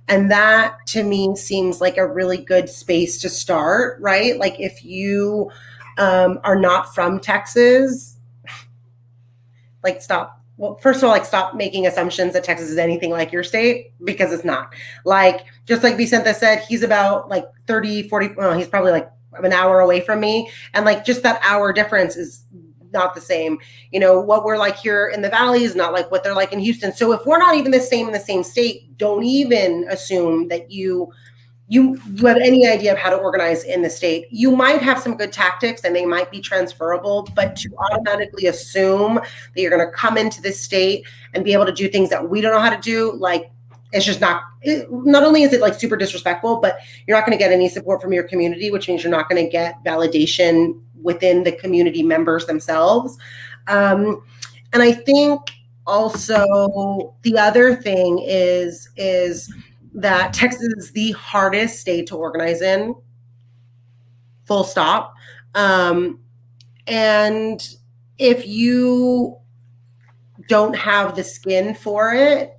And that to me seems like a really good space to start, right? Like if you are not from Texas, like stop making assumptions that Texas is anything like your state, because it's not. Like, just like Vicente said, he's about like 30, 40, well, he's probably like an hour away from me. And like just that hour difference is not the same. What we're like here in the Valley is not like what they're like in Houston. So if we're not even the same in the same state, don't even assume that you have any idea of how to organize in the state. You might have some good tactics and they might be transferable, but to automatically assume that you're going to come into this state and be able to do things that we don't know how to do, like, it's just not only is it like super disrespectful, but you're not going to get any support from your community, which means you're not going to get validation within the community members themselves. And I think also the other thing is that Texas is the hardest state to organize in, full stop. And if you don't have the skin for it,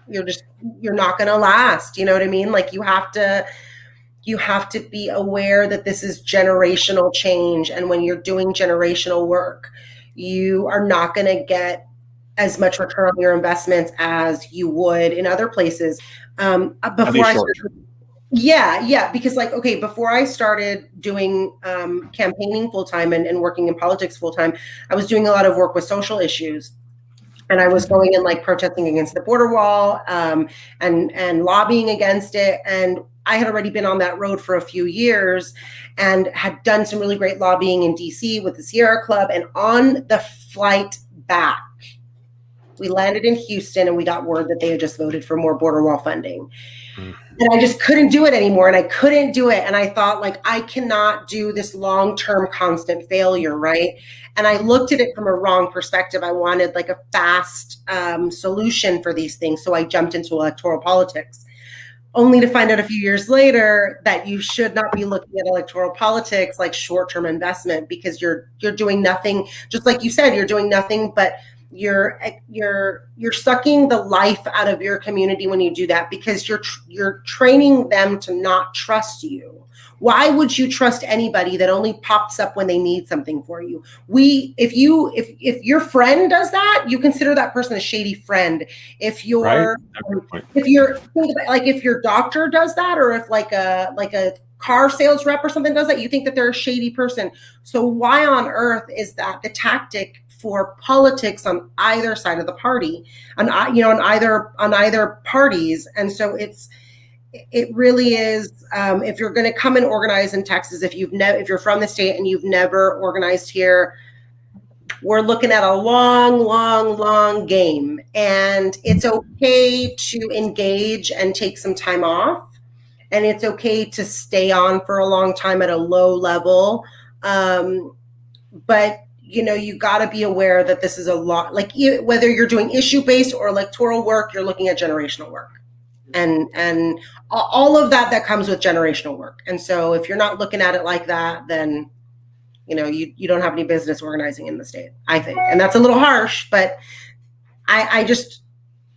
you're not going to last. You know what I mean? Like you have to be aware that this is generational change. And when you're doing generational work, you are not going to get as much return on your investments as you would in other places. Because like, okay, before I started doing campaigning full-time and working in politics full-time, I was doing a lot of work with social issues. And I was going and like protesting against the border wall and lobbying against it. And I had already been on that road for a few years and had done some really great lobbying in DC with the Sierra Club. And on the flight back, We landed in Houston and we got word that they had just voted for more border wall funding. Mm. And I just couldn't do it anymore. And I couldn't do it. And I thought, like, I cannot do this long-term constant failure, right? And I looked at it from a wrong perspective. I wanted like a fast solution for these things. So I jumped into electoral politics, only to find out a few years later that you should not be looking at electoral politics like short-term investment, because you're doing nothing. Just like you said, you're doing nothing but you're sucking the life out of your community when you do that, because you're training them to not trust you. Why would you trust anybody that only pops up when they need something for you? If your friend does that, you consider that person a shady friend. If your if your doctor does that, or if like a car sales rep or something does that, you think that they're a shady person. So why on earth is that the tactic for politics on either side of the party, on either parties? And so it really is. If you're going to come and organize in Texas, if you're from the state and you've never organized here, we're looking at a long game. And it's okay to engage and take some time off, and it's okay to stay on for a long time at a low level, but you got to be aware that this is a lot. Like, whether you're doing issue-based or electoral work, you're looking at generational work, and all of that comes with generational work. And so if you're not looking at it like that, then you don't have any business organizing in the state, I think. And that's a little harsh, but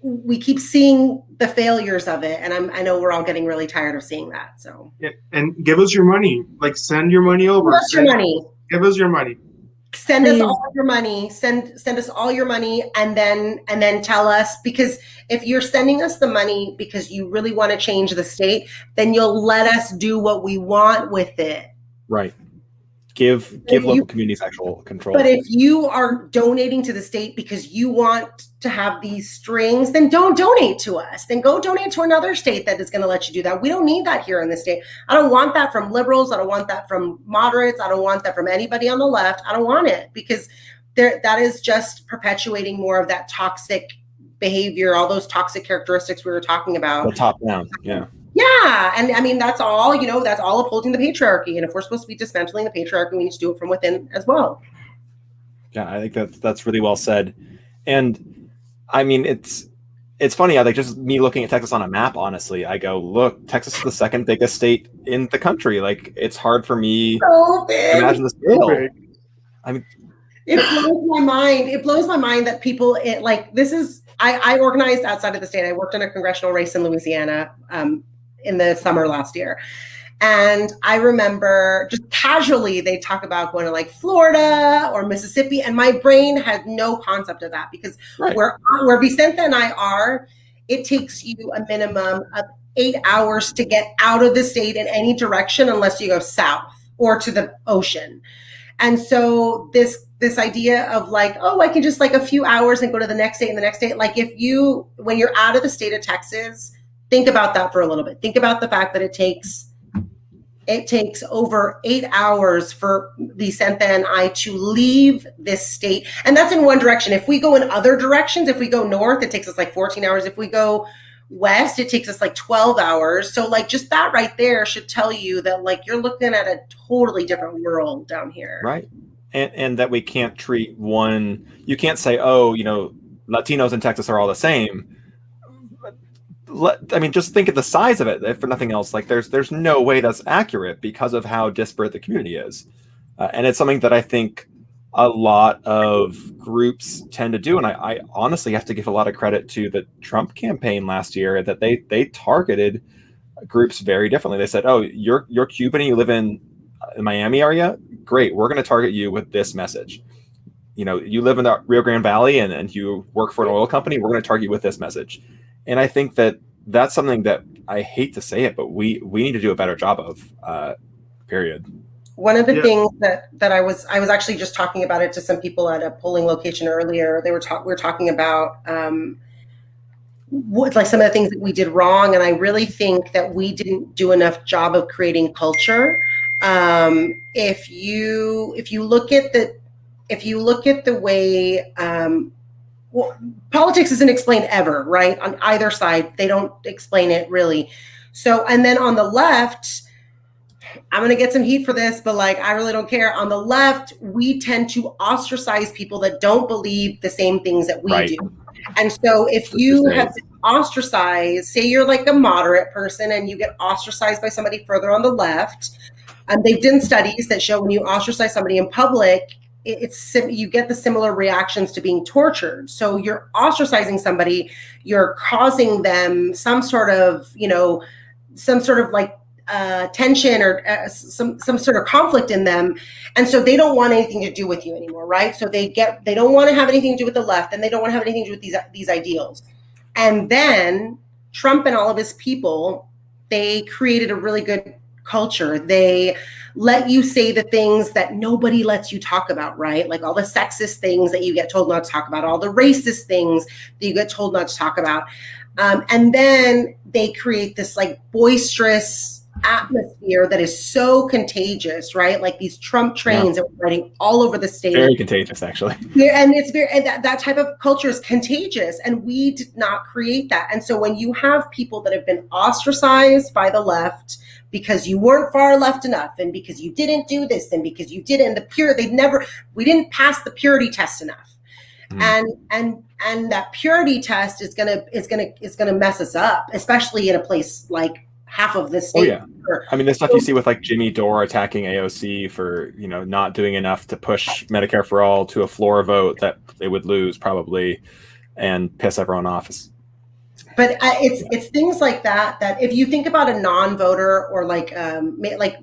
we keep seeing the failures of it, and I know we're all getting really tired of seeing that. So yeah, and give us your money. Like, send your money over. Give us your money. Give us your money. Send us all your money. Send us all your money, and then tell us, because if you're sending us the money because you really want to change the state, then you'll let us do what we want with it. Right. Give local communities actual control. But if you are donating to the state because you want to have these strings, then don't donate to us. Then go donate to another state that is going to let you do that. We don't need that here in the state. I don't want that from liberals. I don't want that from moderates. I don't want that from anybody on the left. I don't want it, because that is just perpetuating more of that toxic behavior, all those toxic characteristics we were talking about. The top down, yeah. Yeah, and I mean, that's all upholding the patriarchy. And if we're supposed to be dismantling the patriarchy, we need to do it from within as well. Yeah, I think that's really well said. And I mean, it's funny. I like, just me looking at Texas on a map, honestly, I go, look, Texas is the second biggest state in the country. Like, it's hard for me to imagine the scale. I mean, it blows my mind. It blows my mind that people, I organized outside of the state. I worked in a congressional race in Louisiana in the summer last year. And I remember just casually, they talk about going to like Florida or Mississippi. And my brain had no concept of that, because where Vicente and I are, it takes you a minimum of 8 hours to get out of the state in any direction, unless you go south or to the ocean. And so this idea of like, oh, I can just like a few hours and go to the next state and the next state. Like, when you're out of the state of Texas, think about that for a little bit. Think about the fact that it takes over 8 hours for Vicente and I to leave this state. And that's in one direction. If we go in other directions, if we go north, it takes us like 14 hours. If we go west, it takes us like 12 hours. So like, just that right there should tell you that like, you're looking at a totally different world down here. Right. And that we can't treat you can't say, oh, Latinos in Texas are all the same. I mean, just think of the size of it, if for nothing else. Like, there's no way that's accurate because of how disparate the community is. And it's something that I think a lot of groups tend to do. And I honestly have to give a lot of credit to the Trump campaign last year, that they targeted groups very differently. They said, oh, you're Cuban and you live in the Miami area? Great, we're going to target you with this message. You live in the Rio Grande Valley and you work for an oil company, we're going to target you with this message. And I think that's something that, I hate to say it, but we need to do a better job of, period. One of the things that I was actually just talking about it to some people at a polling location earlier. We were talking about what, like, some of the things that we did wrong, and I really think that we didn't do enough job of creating culture. If you look at the way politics isn't explained ever, right? On either side, they don't explain it really. So, and then on the left, I'm going to get some heat for this, but like, I really don't care. On the left, we tend to ostracize people that don't believe the same things that we do. And so if you have been ostracized, say you're like a moderate person and you get ostracized by somebody further on the left, and they've done studies that show when you ostracize somebody in public, you get the similar reactions to being tortured. So you're ostracizing somebody, you're causing them some sort of, like tension or some sort of conflict in them. And so they don't want anything to do with you anymore, right? So they don't want to have anything to do with the left, and they don't want to have anything to do with these ideals. And then Trump and all of his people, they created a really good culture. They let you say the things that nobody lets you talk about, right? Like all the sexist things that you get told not to talk about, all the racist things that you get told not to talk about. And then they create this like boisterous atmosphere that is so contagious, right? Like these Trump trains that we're riding all over the state. Very contagious, actually. And it's that type of culture is contagious, and we did not create that. And so when you have people that have been ostracized by the left because you weren't far left enough, and because you didn't do this, and because you didn't, we didn't pass the purity test enough. And that purity test is gonna mess us up, especially in a place like half of the state. Oh, yeah. I mean, the stuff you see with like Jimmy Dore attacking AOC for, not doing enough to push Medicare for all to a floor vote that they would lose probably and piss everyone off. But it's things like that if you think about a non-voter or like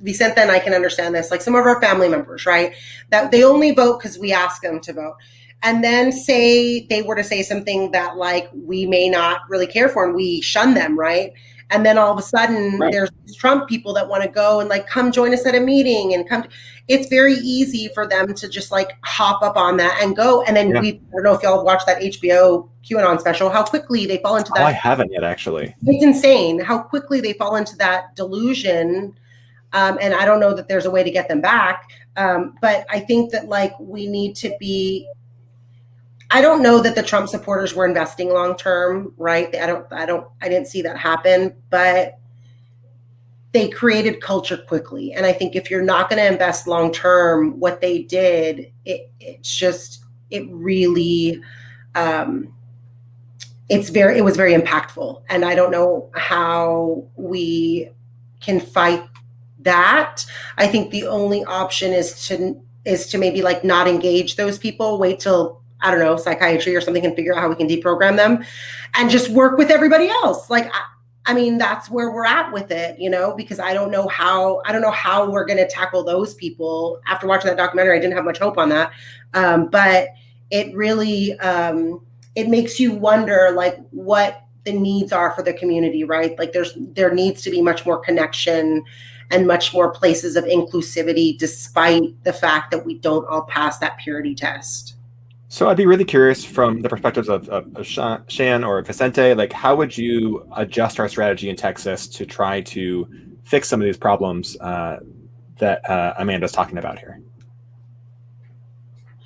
Vicente and I can understand this, like some of our family members, right? That they only vote because we ask them to vote. And then say they were to say something that like we may not really care for and we shun them, right? And then all of a sudden there's Trump people that want to go and like, come join us at a meeting and come. It's very easy for them to just like hop up on that and go. And then I don't know if y'all watched that HBO QAnon special, how quickly they fall into that. Oh, I haven't yet, actually. It's insane how quickly they fall into that delusion. And I don't know that there's a way to get them back. But I think that like we need to be, I don't know that the Trump supporters were investing long-term, right? I didn't see that happen, but they created culture quickly. And I think if you're not going to invest long-term, what they did, it was very impactful. And I don't know how we can fight that. I think the only option is to maybe like not engage those people, wait till, I don't know, psychiatry or something, and figure out how we can deprogram them and just work with everybody else. Like, I mean, that's where we're at with it, because I don't know how we're going to tackle those people. After watching that documentary, I didn't have much hope on that. But it really, it makes you wonder like what the needs are for the community, right? Like there needs to be much more connection and much more places of inclusivity, despite the fact that we don't all pass that purity test. So I'd be really curious from the perspectives of Shan or Vicente, like how would you adjust our strategy in Texas to try to fix some of these problems that Amanda's talking about here?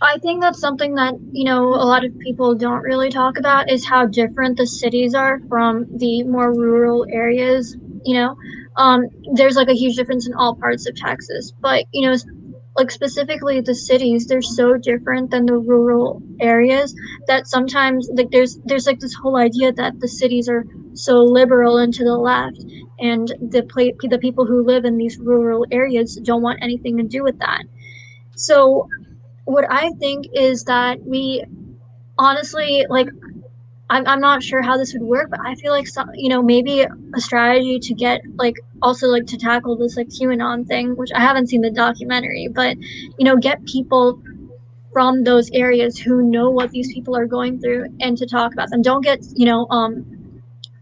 I think that's something that, a lot of people don't really talk about is how different the cities are from the more rural areas, There's like a huge difference in all parts of Texas, but, like specifically the cities, they're so different than the rural areas that sometimes like there's like this whole idea that the cities are so liberal and to the left, and the people who live in these rural areas don't want anything to do with that. So what I think is that we honestly, like, I'm not sure how this would work, but I feel like maybe a strategy to get like also like to tackle this like QAnon thing, which I haven't seen the documentary, but get people from those areas who know what these people are going through and to talk about them. Don't get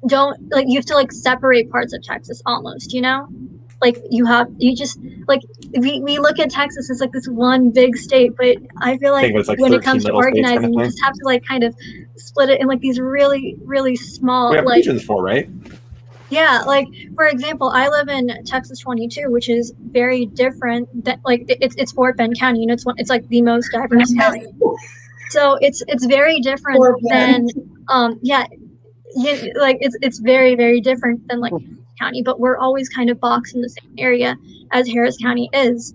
don't like, you have to like separate parts of Texas almost, like we look at Texas as like this one big state, but I feel like when it comes to organizing, you just have to like kind of split it in like these really, really small. We have like regions for, right? Yeah, like for example, I live in Texas 22, which is very different. That like it's Fort Bend County, it's like the most diverse county. So it's very different than like it's very, very different than like County, but we're always kind of boxed in the same area as Harris County is.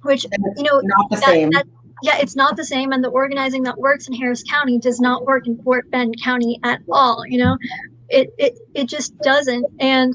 Which, you know, not the same. Yeah, it's not the same, and the organizing that works in Harris County does not work in Fort Bend County at all. You know, it just doesn't. And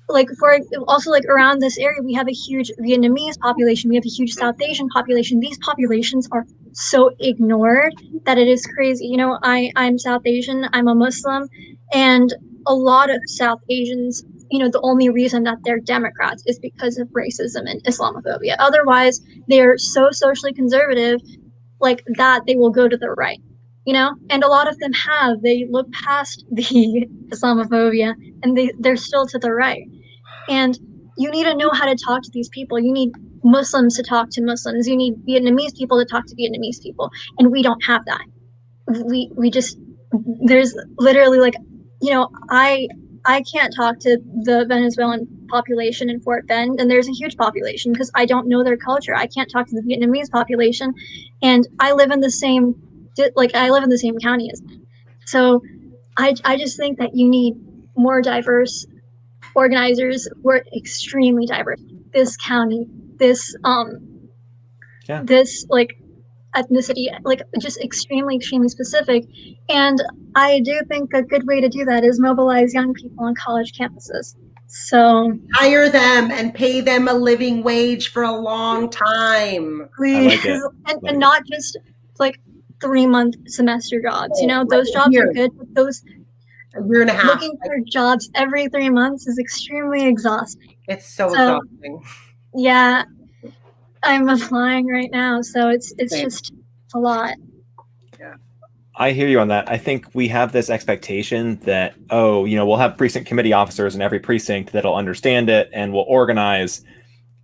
like for also like around this area, we have a huge Vietnamese population. We have a huge South Asian population. These populations are so ignored that it is crazy. You know, I'm South Asian. I'm a Muslim, and a lot of South Asians, you know, the only reason that they're Democrats is because of racism and Islamophobia. Otherwise, they're so socially conservative, like that they will go to the right, you know? And a lot of them they look past the Islamophobia and they're still to the right. And you need to know how to talk to these people. You need Muslims to talk to Muslims. You need Vietnamese people to talk to Vietnamese people. And we don't have that. We just, there's literally like, you know, I can't talk to the Venezuelan population in Fort Bend, and there's a huge population because I don't know their culture. I can't talk to the Vietnamese population, and I live in the same county as them. So I just think that you need more diverse organizers who are extremely diverse. This county, this like ethnicity, like just extremely, extremely specific. And I do think a good way to do that is mobilize young people on college campuses. So hire them and pay them a living wage for a long time. Please. I like it. And not just like 3-month semester jobs. You know, those jobs are good, but those a year and a half. Looking for jobs every 3 months is extremely exhausting. It's so exhausting. Yeah, I'm applying right now, so it's just a lot. Yeah, I hear you on that. I think we have this expectation that, oh, you know, we'll have precinct committee officers in every precinct that'll understand it and will organize.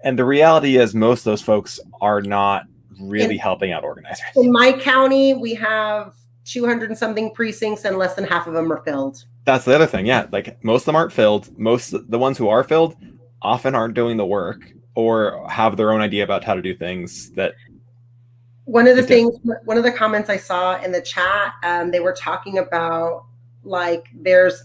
And the reality is most of those folks are not really helping out organizers. In my county, we have 200 and something precincts and less than half of them are filled. That's the other thing. Yeah. Like most of them aren't filled. Most of the ones who are filled often aren't doing the work or have their own idea about how to do things. That one of the comments I saw in the chat, they were talking about like there's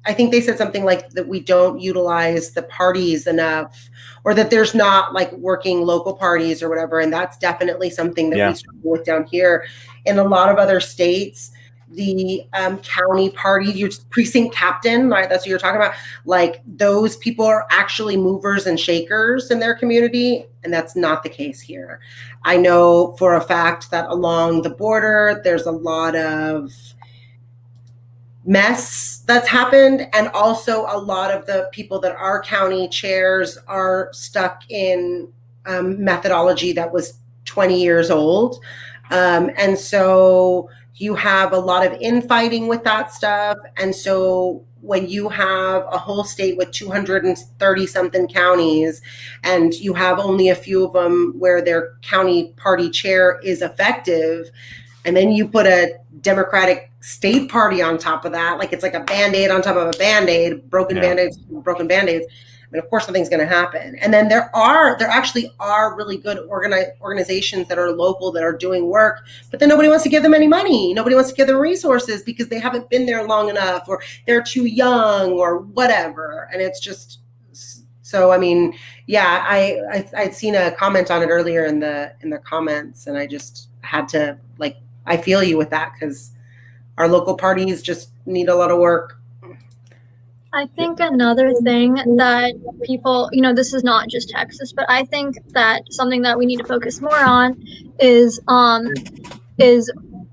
I think they said something like that we don't utilize the parties enough, or that there's not like working local parties or whatever. And that's definitely something that we struggle with down here. In a lot of other states, the county party, your precinct captain, right? That's what you're talking about. Like those people are actually movers and shakers in their community. And that's not the case here. I know for a fact that along the border, there's a lot of mess that's happened, and also a lot of the people that are county chairs are stuck in methodology that was 20 years old, and so you have a lot of infighting with that stuff. And so when you have a whole state with 230 something counties and you have only a few of them where their county party chair is effective, and then you put a Democratic state party on top of that, like it's like a Band-Aid on top of a Band-Aid, broken Band-Aids. I mean, of course something's going to happen. And then there actually are really good organizations that are local that are doing work, but then nobody wants to give them any money. Nobody wants to give them resources because they haven't been there long enough, or they're too young, or whatever. And it's just, so, I mean, yeah, I'd seen a comment on it earlier in the comments, and I just had to, like, I feel you with that, because our local parties just need a lot of work. I think another thing that people, you know, this is not just Texas, but I think that something that we need to focus more on is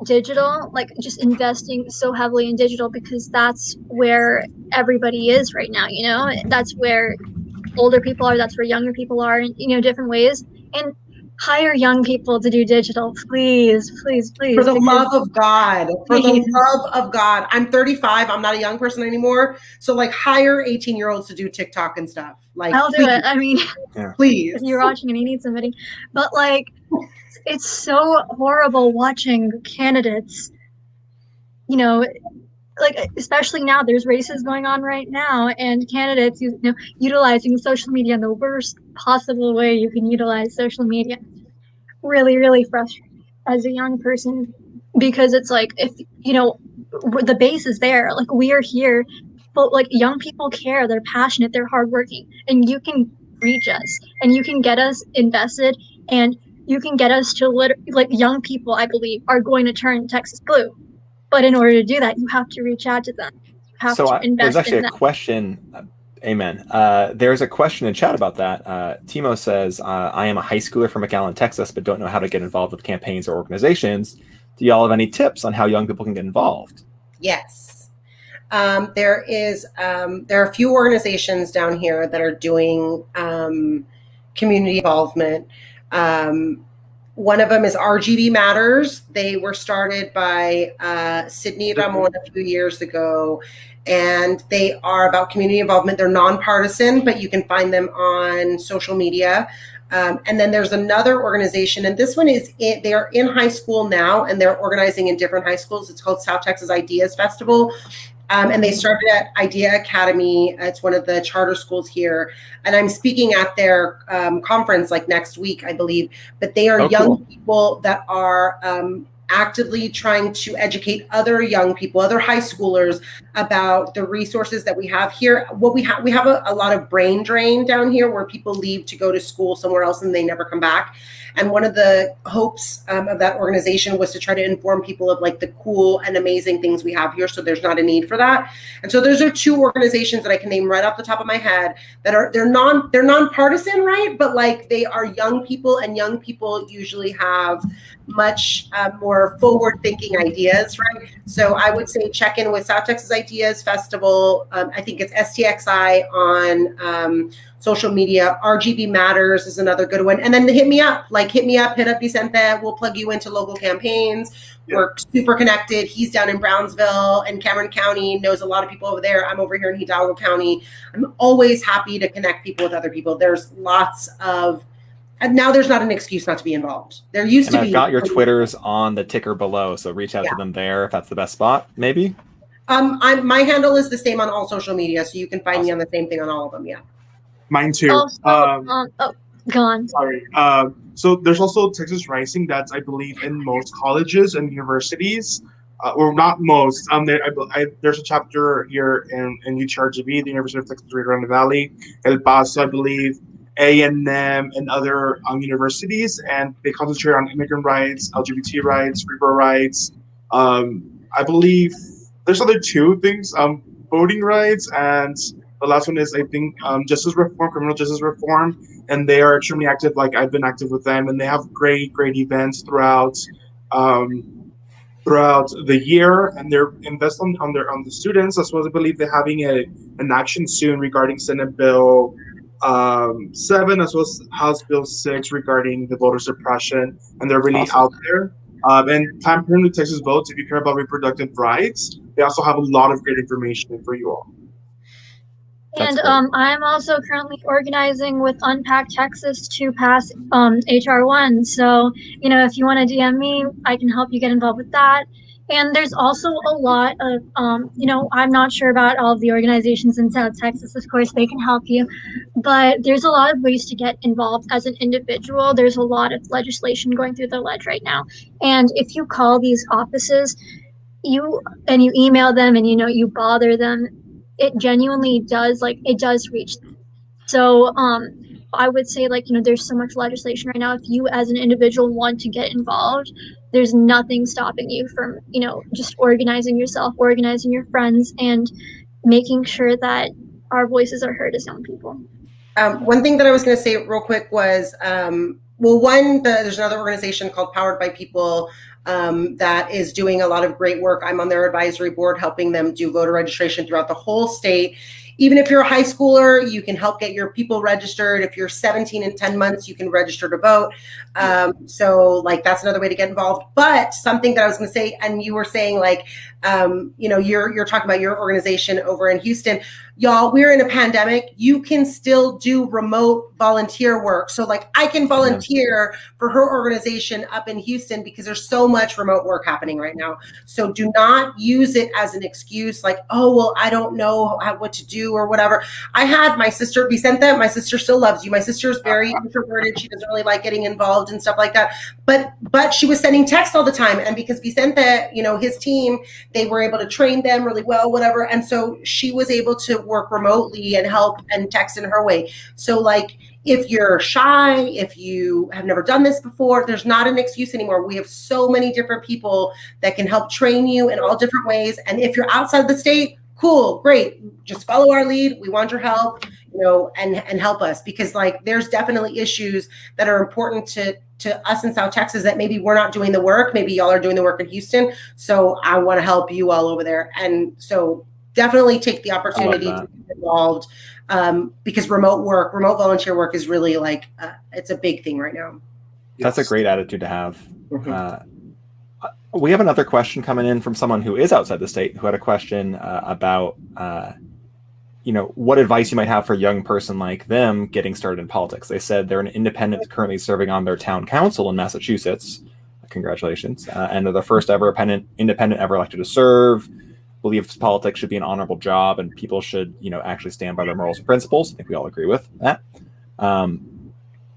digital, like just investing so heavily in digital, because that's where everybody is right now, you know, that's where older people are, that's where younger people are, in, you know, different ways. And hire young people to do digital, please. For the love of God. For the love of God. I'm 35. I'm not a young person anymore. So like hire 18-year-olds to do TikTok and stuff. Like I'll do it. I mean, please. If you're watching and you need somebody. But like, it's so horrible watching candidates, you know, like especially now there's races going on right now, and candidates, you know, utilizing social media in the worst possible way you can utilize social media. Really, really frustrating. as a young person, because it's like, if the base is there, like we are here, but like young people care, they're passionate, they're hardworking, and you can reach us and you can get us invested, and you can get us to like young people, I believe, are going to turn Texas blue. But in order to do that, you have to reach out to them. You have to invest there's actually in a them. question. Amen. There's a question in chat about that. Timo says, I am a high schooler from McAllen, Texas, but don't know how to get involved with campaigns or organizations. Do y'all have any tips on how young people can get involved? Yes. There are a few organizations down here that are doing community involvement. One of them is RGB Matters. They were started by Sydney Ramon a few years ago, and they are about community involvement. They're nonpartisan, but you can find them on social media. And then there's another organization, and this one they are in high school now, and they're organizing in different high schools. It's called South Texas Ideas Festival. And they started at Idea Academy. It's one of the charter schools here. And I'm speaking at their conference like next week, I believe. But they are young people that are actively trying to educate other young people, other high schoolers, about the resources that we have here. What we have a lot of brain drain down here, where people leave to go to school somewhere else and they never come back. And one of the hopes of that organization was to try to inform people of like the cool and amazing things we have here, so there's not a need for that. And so those are two organizations that I can name right off the top of my head that they're nonpartisan, right? But like they are young people, and young people usually have much more forward-thinking ideas, right? So I would say check in with South Texas Ideas Festival. I think it's STXI on social media. RGB Matters is another good one. And then hit me up, hit up Vicente. We'll plug you into local campaigns. Yeah. We're super connected. He's down in Brownsville and Cameron County, knows a lot of people over there. I'm over here in Hidalgo County. I'm always happy to connect people with other people. There's lots of, and now there's not an excuse not to be involved. There used to be. I've got your Twitters on the ticker below, so reach out to them there if that's the best spot, maybe. My handle is the same on all social media, so you can find me on the same thing on all of them. Yeah. Mine too. Go on. Sorry. So there's also Texas Rising. That's, I believe, in most colleges and universities, or not most. There's a chapter here in UTRGV, the University of Texas Rio Grande Valley, El Paso, I believe, A&M, and other universities, and they concentrate on immigrant rights, LGBT rights, freeborn rights. I believe there's other two things: voting rights, and the last one is, I think, justice reform, criminal justice reform, and they are extremely active. Like, I've been active with them, and they have great events throughout the year, and they're investing on the students as well. I believe they're having an action soon regarding Senate Bill 7 as well as House Bill 6 regarding the voter suppression, and they're really out there. And Planned Parenthood Texas Votes, if you care about reproductive rights, they also have a lot of great information for you all. And I'm also currently organizing with Unpack Texas to pass HR 1. So, if you want to DM me, I can help you get involved with that. And there's also a lot of, I'm not sure about all of the organizations in South Texas. Of course, they can help you. But there's a lot of ways to get involved as an individual. There's a lot of legislation going through the ledge right now. And if you call these offices, you email them and, you bother them, it genuinely does, it does reach them. So I would say, there's so much legislation right now. If you as an individual want to get involved, there's nothing stopping you from, just organizing yourself, organizing your friends, and making sure that our voices are heard as young people. One thing that I was going to say real quick was, there's another organization called Powered by People that is doing a lot of great work. I'm on their advisory board, helping them do voter registration throughout the whole state. Even if you're a high schooler, you can help get your people registered. If you're 17 in 10 months, you can register to vote. So that's another way to get involved. But something that I was going to say, and you were saying you're talking about your organization over in Houston. Y'all, we're in a pandemic. You can still do remote volunteer work. So I can volunteer for her organization up in Houston because there's so much remote work happening right now. So do not use it as an excuse I don't know what to do or whatever. I had my sister, Vicente, my sister still loves you. My sister is very introverted. She doesn't really like getting involved and stuff like that. but she was sending texts all the time. And because Vicente, his team, they were able to train them really well, whatever. And so she was able to work remotely and help and text in her way. So like, if you're shy, if you have never done this before, there's not an excuse anymore. We have so many different people that can help train you in all different ways. And if you're outside the state, cool, great. Just follow our lead. We want your help, and help us, because like there's definitely issues that are important to us in South Texas that maybe we're not doing the work. Maybe y'all are doing the work in Houston. So I want to help you all over there. And so definitely take the opportunity to get involved, because remote volunteer work is really like, it's a big thing right now. That's a great attitude to have. We have another question coming in from someone who is outside the state, who had a question about, what advice you might have for a young person like them getting started in politics. They said they're an independent currently serving on their town council in Massachusetts. Congratulations. And they're the first ever independent ever elected to serve. Believes politics should be an honorable job and people should, actually stand by their morals and principles. I think we all agree with that.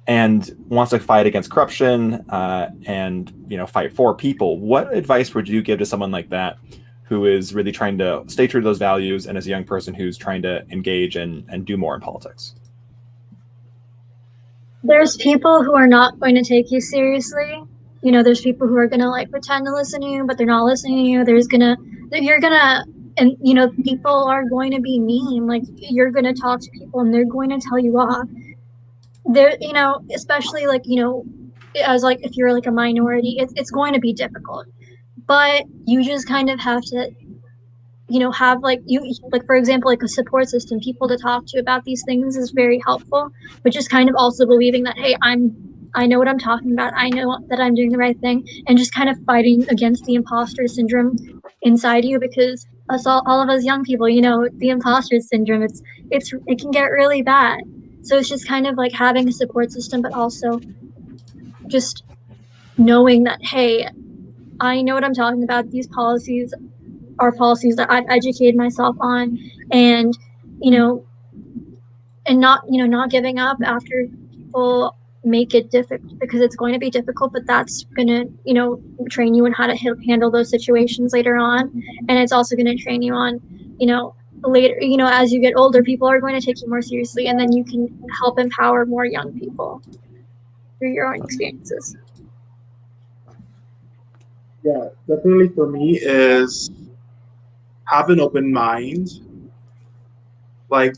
And wants to fight against corruption and, fight for people. What advice would you give to someone like that who is really trying to stay true to those values and as a young person who's trying to engage and do more in politics? There's people who are not going to take you seriously. There's people who are going to like pretend to listen to you, but they're not listening to you. And people are going to be mean. Like you're going to talk to people and they're going to tell you off. There, especially like, as like, if you're like a minority, it's going to be difficult, but you just kind of have to, have like for example, like a support system, people to talk to about these things is very helpful, but just kind of also believing that, hey, I know what I'm talking about. I know that I'm doing the right thing, and just kind of fighting against the imposter syndrome inside you, because all of us young people, the imposter syndrome, it can get really bad. So it's just kind of like having a support system, but also just knowing that, hey, I know what I'm talking about. These policies are policies that I've educated myself on, and, and not giving up after people make it difficult, because it's going to be difficult, but that's going to, train you on how to handle those situations later on. And it's also going to train you on, later, as you get older, people are going to take you more seriously, and then you can help empower more young people through your own experiences. Yeah, definitely for me is have an open mind. Like,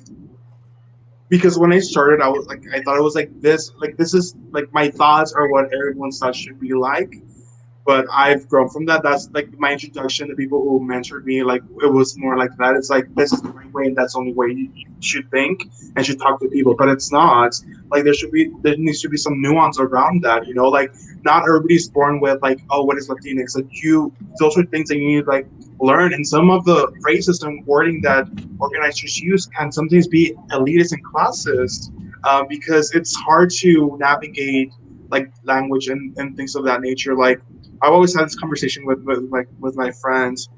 because when I started, I thought it was like this is like my thoughts are what everyone's thoughts should be like. But I've grown from that. That's like my introduction to people who mentored me. Like it was more like that. It's like, this is the right way, and that's the only way you should think and should talk to people. But it's not. Like there needs to be some nuance around that. Like not everybody's born with like, oh, what is Latinx? Like those are things that you need to like learn. And some of the phrases and wording that organizers use can sometimes be elitist and classist, because it's hard to navigate like language and things of that nature. Like I've always had this conversation with my friends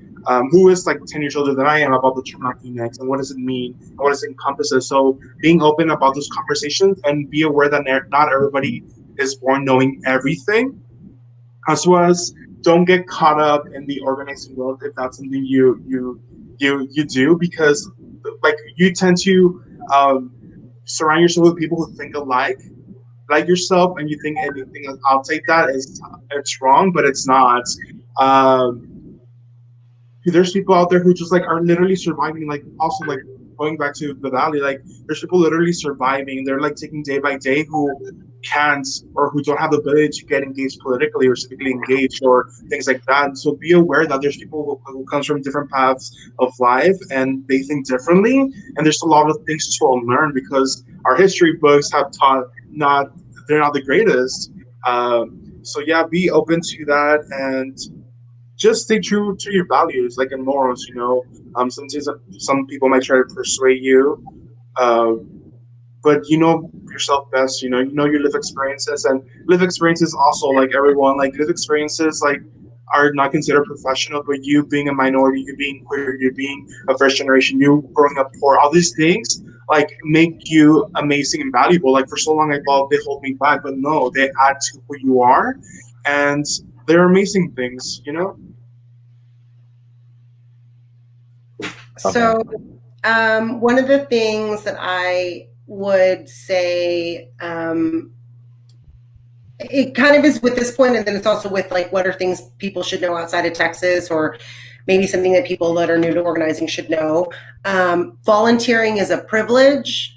who is like 10 years older than I am about the term Latinx and what does it mean and what does it encompasses. So being open about those conversations and be aware that not everybody is born knowing everything, as well as don't get caught up in the organizing world if that's something you do, because like you tend to surround yourself with people who think alike like yourself, and you think anything outside that it's wrong, but it's not. There's people out there who just like are literally surviving, like also like going back to the valley, like there's people literally surviving. They're like taking day by day who can't or who don't have the ability to get engaged politically or civically engaged or things like that. So be aware that there's people who comes from different paths of life and they think differently, and there's a lot of things to unlearn because our history books have taught they're not the greatest. So yeah, be open to that and just stay true to your values, like and morals. Sometimes some people might try to persuade you, but you know yourself best. You know your life experiences, and life experiences also, like everyone, like life experiences like are not considered professional. But you being a minority, you being queer, you being a first generation, you growing up poor, all these things like make you amazing and valuable. Like for so long I thought they hold me back, but no, they add to who you are. and they're amazing things, you know? So, one of the things that I would say, it kind of is with this point, and then it's also with like, what are things people should know outside of Texas, or maybe something that people that are new to organizing should know. Volunteering is a privilege.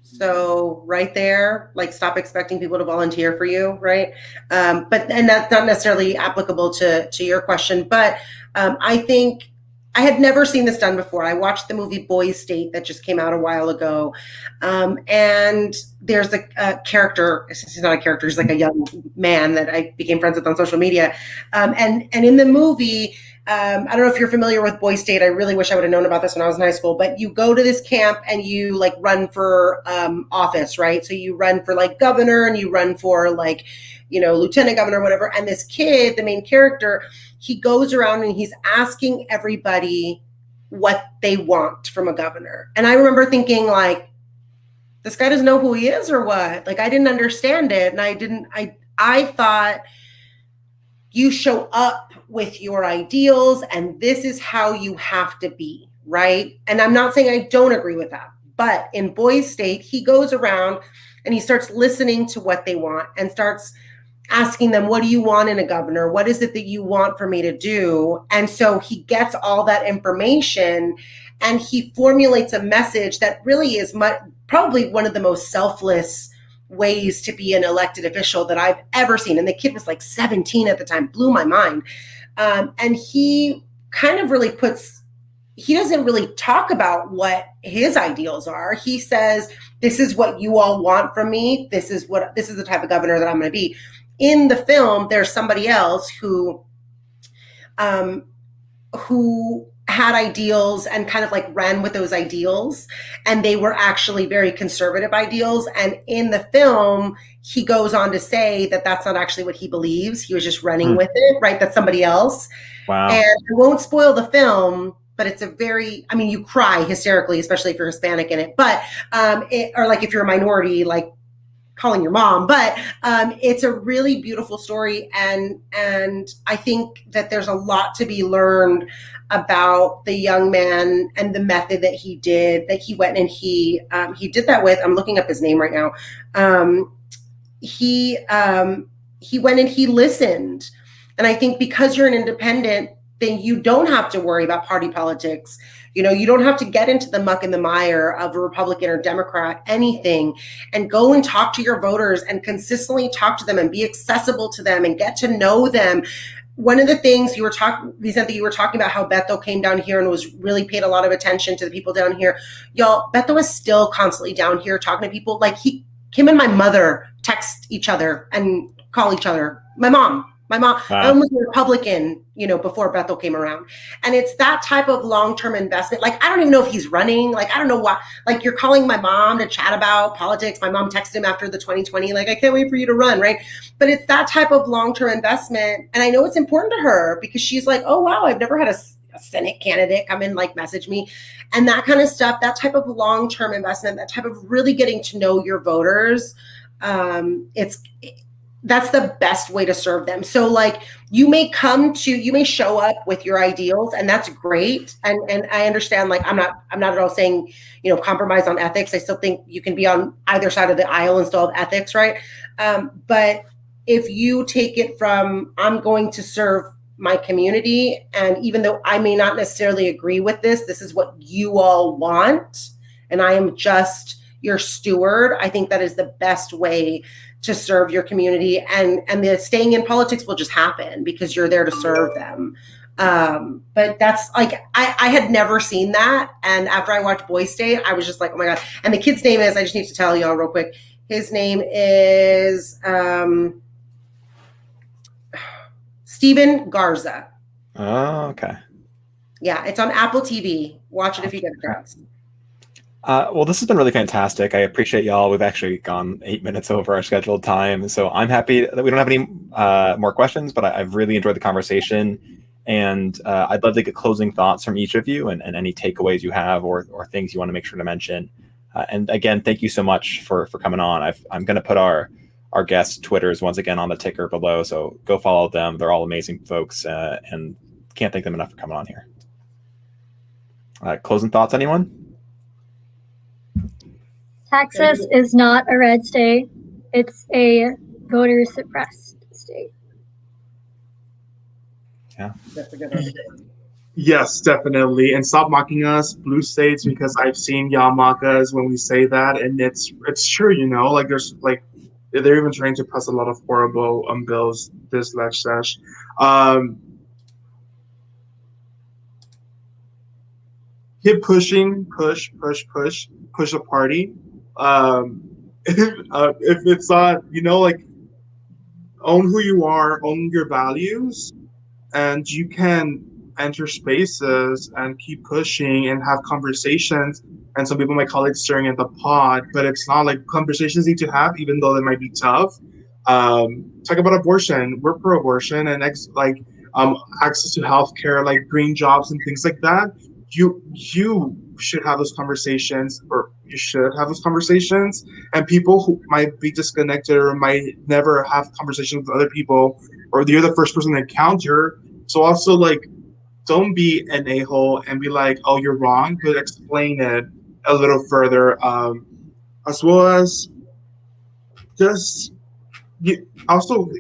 So right there, like, stop expecting people to volunteer for you, right? And that's not necessarily applicable to your question, but I think I had never seen this done before. I watched the movie Boys State that just came out a while ago, and there's a character. He's not a character. He's like a young man that I became friends with on social media, and in the movie. I don't know if you're familiar with Boys State. I really wish I would have known about this when I was in high school, but you go to this camp and you like run for office, right? So you run for like governor, and you run for like, lieutenant governor, whatever. And this kid, the main character, he goes around and he's asking everybody what they want from a governor. And I remember thinking, like, this guy doesn't know who he is or what? Like, I didn't understand it. And I thought, you show up with your ideals, and this is how you have to be, right? And I'm not saying I don't agree with that, but in Boys State, he goes around and he starts listening to what they want and starts asking them, what do you want in a governor? What is it that you want for me to do? And so he gets all that information and he formulates a message that really is probably one of the most selfless ways to be an elected official that I've ever seen. And the kid was like 17 at the time, blew my mind. And he kind of really he doesn't really talk about what his ideals are. He says, this is what you all want from me. This is the type of governor that I'm going to be. In the film, there's somebody else who had ideals and kind of like ran with those ideals, and they were actually very conservative ideals. And in the film, he goes on to say that that's not actually what he believes. He was just running with it, right? That's somebody else. Wow. And I won't spoil the film, but it's you cry hysterically, especially if you're Hispanic in it, but, or like if you're a minority, like calling your mom, but it's a really beautiful story. And I think that there's a lot to be learned about the young man and the method that he went and he did that with. I'm looking up his name right now. He went and he listened. And I think because you're an independent, then you don't have to worry about party politics. You don't have to get into the muck and the mire of a Republican or Democrat, anything, and go and talk to your voters and consistently talk to them and be accessible to them and get to know them. One of the things Vicente, you were talking about how Beto came down here and was really paid a lot of attention to the people down here. Y'all, Beto is still constantly down here talking to people. Like him and my mother text each other and call each other. My mom, Wow. I was a Republican, before Bethel came around. And it's that type of long-term investment. Like, I don't even know if he's running. Like, I don't know why. Like, you're calling my mom to chat about politics. My mom texted him after the 2020, like, I can't wait for you to run, right? But it's that type of long-term investment. And I know it's important to her because she's like, oh, wow, I've never had a Senate candidate come in, like, message me. And that kind of stuff, that type of long-term investment, that type of really getting to know your voters, that's the best way to serve them. So like you may show up with your ideals, and that's great. And I understand, like, I'm not at all saying, compromise on ethics. I still think you can be on either side of the aisle and still have ethics, right? But if you take it from, I'm going to serve my community, and even though I may not necessarily agree with this is what you all want, and I am just your steward, I think that is the best way to serve your community, and the staying in politics will just happen because you're there to serve them. But that's like, I had never seen that. And after I watched Boys State, I was just like, oh my God. And the kid's name is, I just need to tell y'all real quick. His name is Steven Garza. Oh, okay. Yeah, it's on Apple TV. Watch it if you get a chance. Well, this has been really fantastic. I appreciate y'all. We've actually gone 8 minutes over our scheduled time. So I'm happy that we don't have any more questions, but I've really enjoyed the conversation. And I'd love to get closing thoughts from each of you and any takeaways you have or things you want to make sure to mention. And again, thank you so much for coming on. I'm going to put our our guests' Twitters once again on the ticker below. So go follow them. They're all amazing folks, and can't thank them enough for coming on here. Closing thoughts, anyone? Texas is not a red state. It's a voter suppressed state. Yeah. That's a good one. Yes, definitely. And stop mocking us, blue states, because I've seen y'all mock us when we say that, and it's true, you know. Like there's like they're even trying to pass a lot of horrible bills this last session. Keep pushing, push the party. If it's not, you know, like own who you are, own your values, and you can enter spaces and keep pushing and have conversations. And some people might call it stirring at the pot, but it's not. Like conversations need to have, even though they might be tough. Talk about abortion. We're pro-abortion and access to healthcare, like green jobs and things like that. You should have those conversations, or you should have those conversations. And people who might be disconnected or might never have conversations with other people, or you're the first person to encounter. So also, like, don't be an a-hole and be like, oh, you're wrong, but explain it a little further. As well as just also,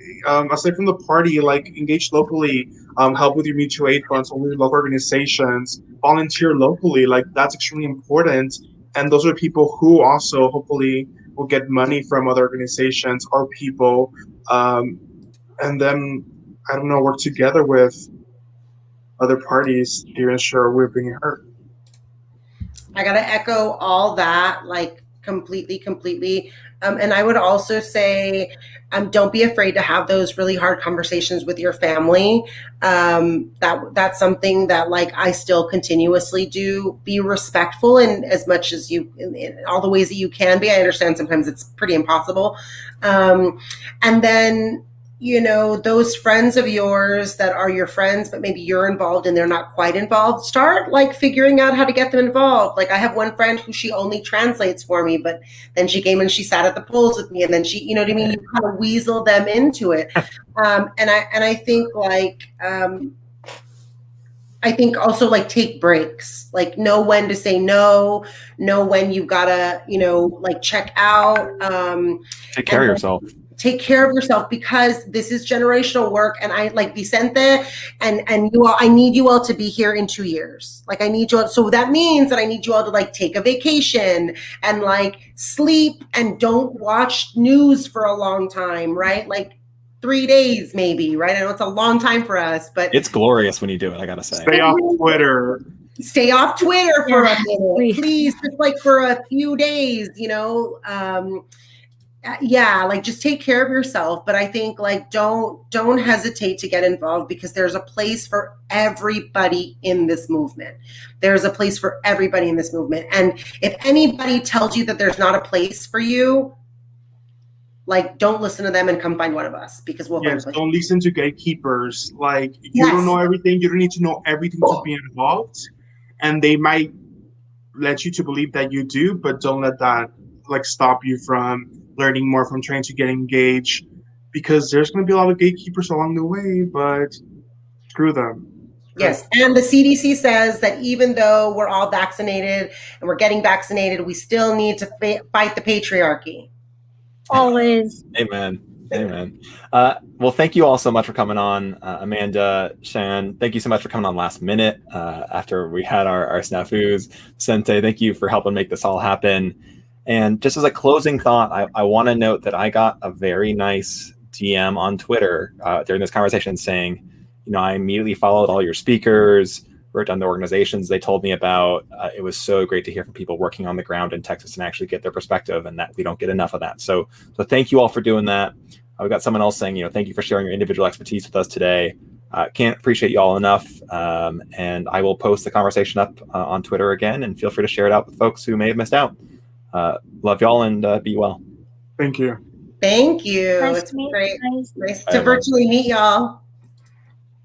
aside from the party, like engage locally, help with your mutual aid funds or your local organizations, volunteer locally. Like that's extremely important. And those are people who also hopefully will get money from other organizations or people, and then I don't know, work together with other parties to ensure we're being heard. I gotta echo all that, like completely. And I would also say, don't be afraid to have those really hard conversations with your family. That's something that like I still continuously do. Be respectful in as much as you, in all the ways that you can be. I understand sometimes it's pretty impossible. And then, you know, those friends of yours that are your friends, but maybe you're involved and they're not quite involved, start like figuring out how to get them involved. Like I have one friend who she only translates for me, but then she came and she sat at the polls with me, and then she, you know what I mean? You kind of weasel them into it. And I think like, I think also like take breaks, like know when to say no, know when you've gotta, you know, like check out. Take care of yourself. Take care of yourself, because this is generational work. And I like Vicente and you all, I need you all to be here in 2 years. Like I need you all. So that means that I need you all to like take a vacation and like sleep and don't watch news for a long time, right? Like 3 days maybe, right? I know it's a long time for us, but it's glorious when you do it, I gotta say. Stay off Twitter. Stay off Twitter for a minute, please, just like for a few days, you know. Yeah, like just take care of yourself. But I think like don't hesitate to get involved, because there's a place for everybody in this movement. There's a place for everybody in this movement. And if anybody tells you that there's not a place for you, like don't listen to them and come find one of us, because we'll Yes, find don't listen to gatekeepers. Like you don't know everything. You don't need to know everything to be involved. And they might let you to believe that you do, but don't let that like stop you from learning more, from trying to get engaged, because there's going to be a lot of gatekeepers along the way, but screw them. Yes, and the CDC says that even though we're all vaccinated and we're getting vaccinated, we still need to fight the patriarchy. Always. Amen. Well, thank you all so much for coming on. Amanda, Shan, thank you so much for coming on last minute after we had our snafus. Vicente, thank you for helping make this all happen. And just as a closing thought, I want to note that I got a very nice DM on Twitter during this conversation saying, you know, I immediately followed all your speakers, wrote down the organizations they told me about. It was so great to hear from people working on the ground in Texas and actually get their perspective, and that we don't get enough of that. So thank you all for doing that. We got someone else saying, you know, thank you for sharing your individual expertise with us today. Can't appreciate you all enough. And I will post the conversation up on Twitter again, and feel free to share it out with folks who may have missed out. Love y'all, and be well. Thank you. Thank you. Nice It's to meet great. you guys. Nice to virtually meet y'all.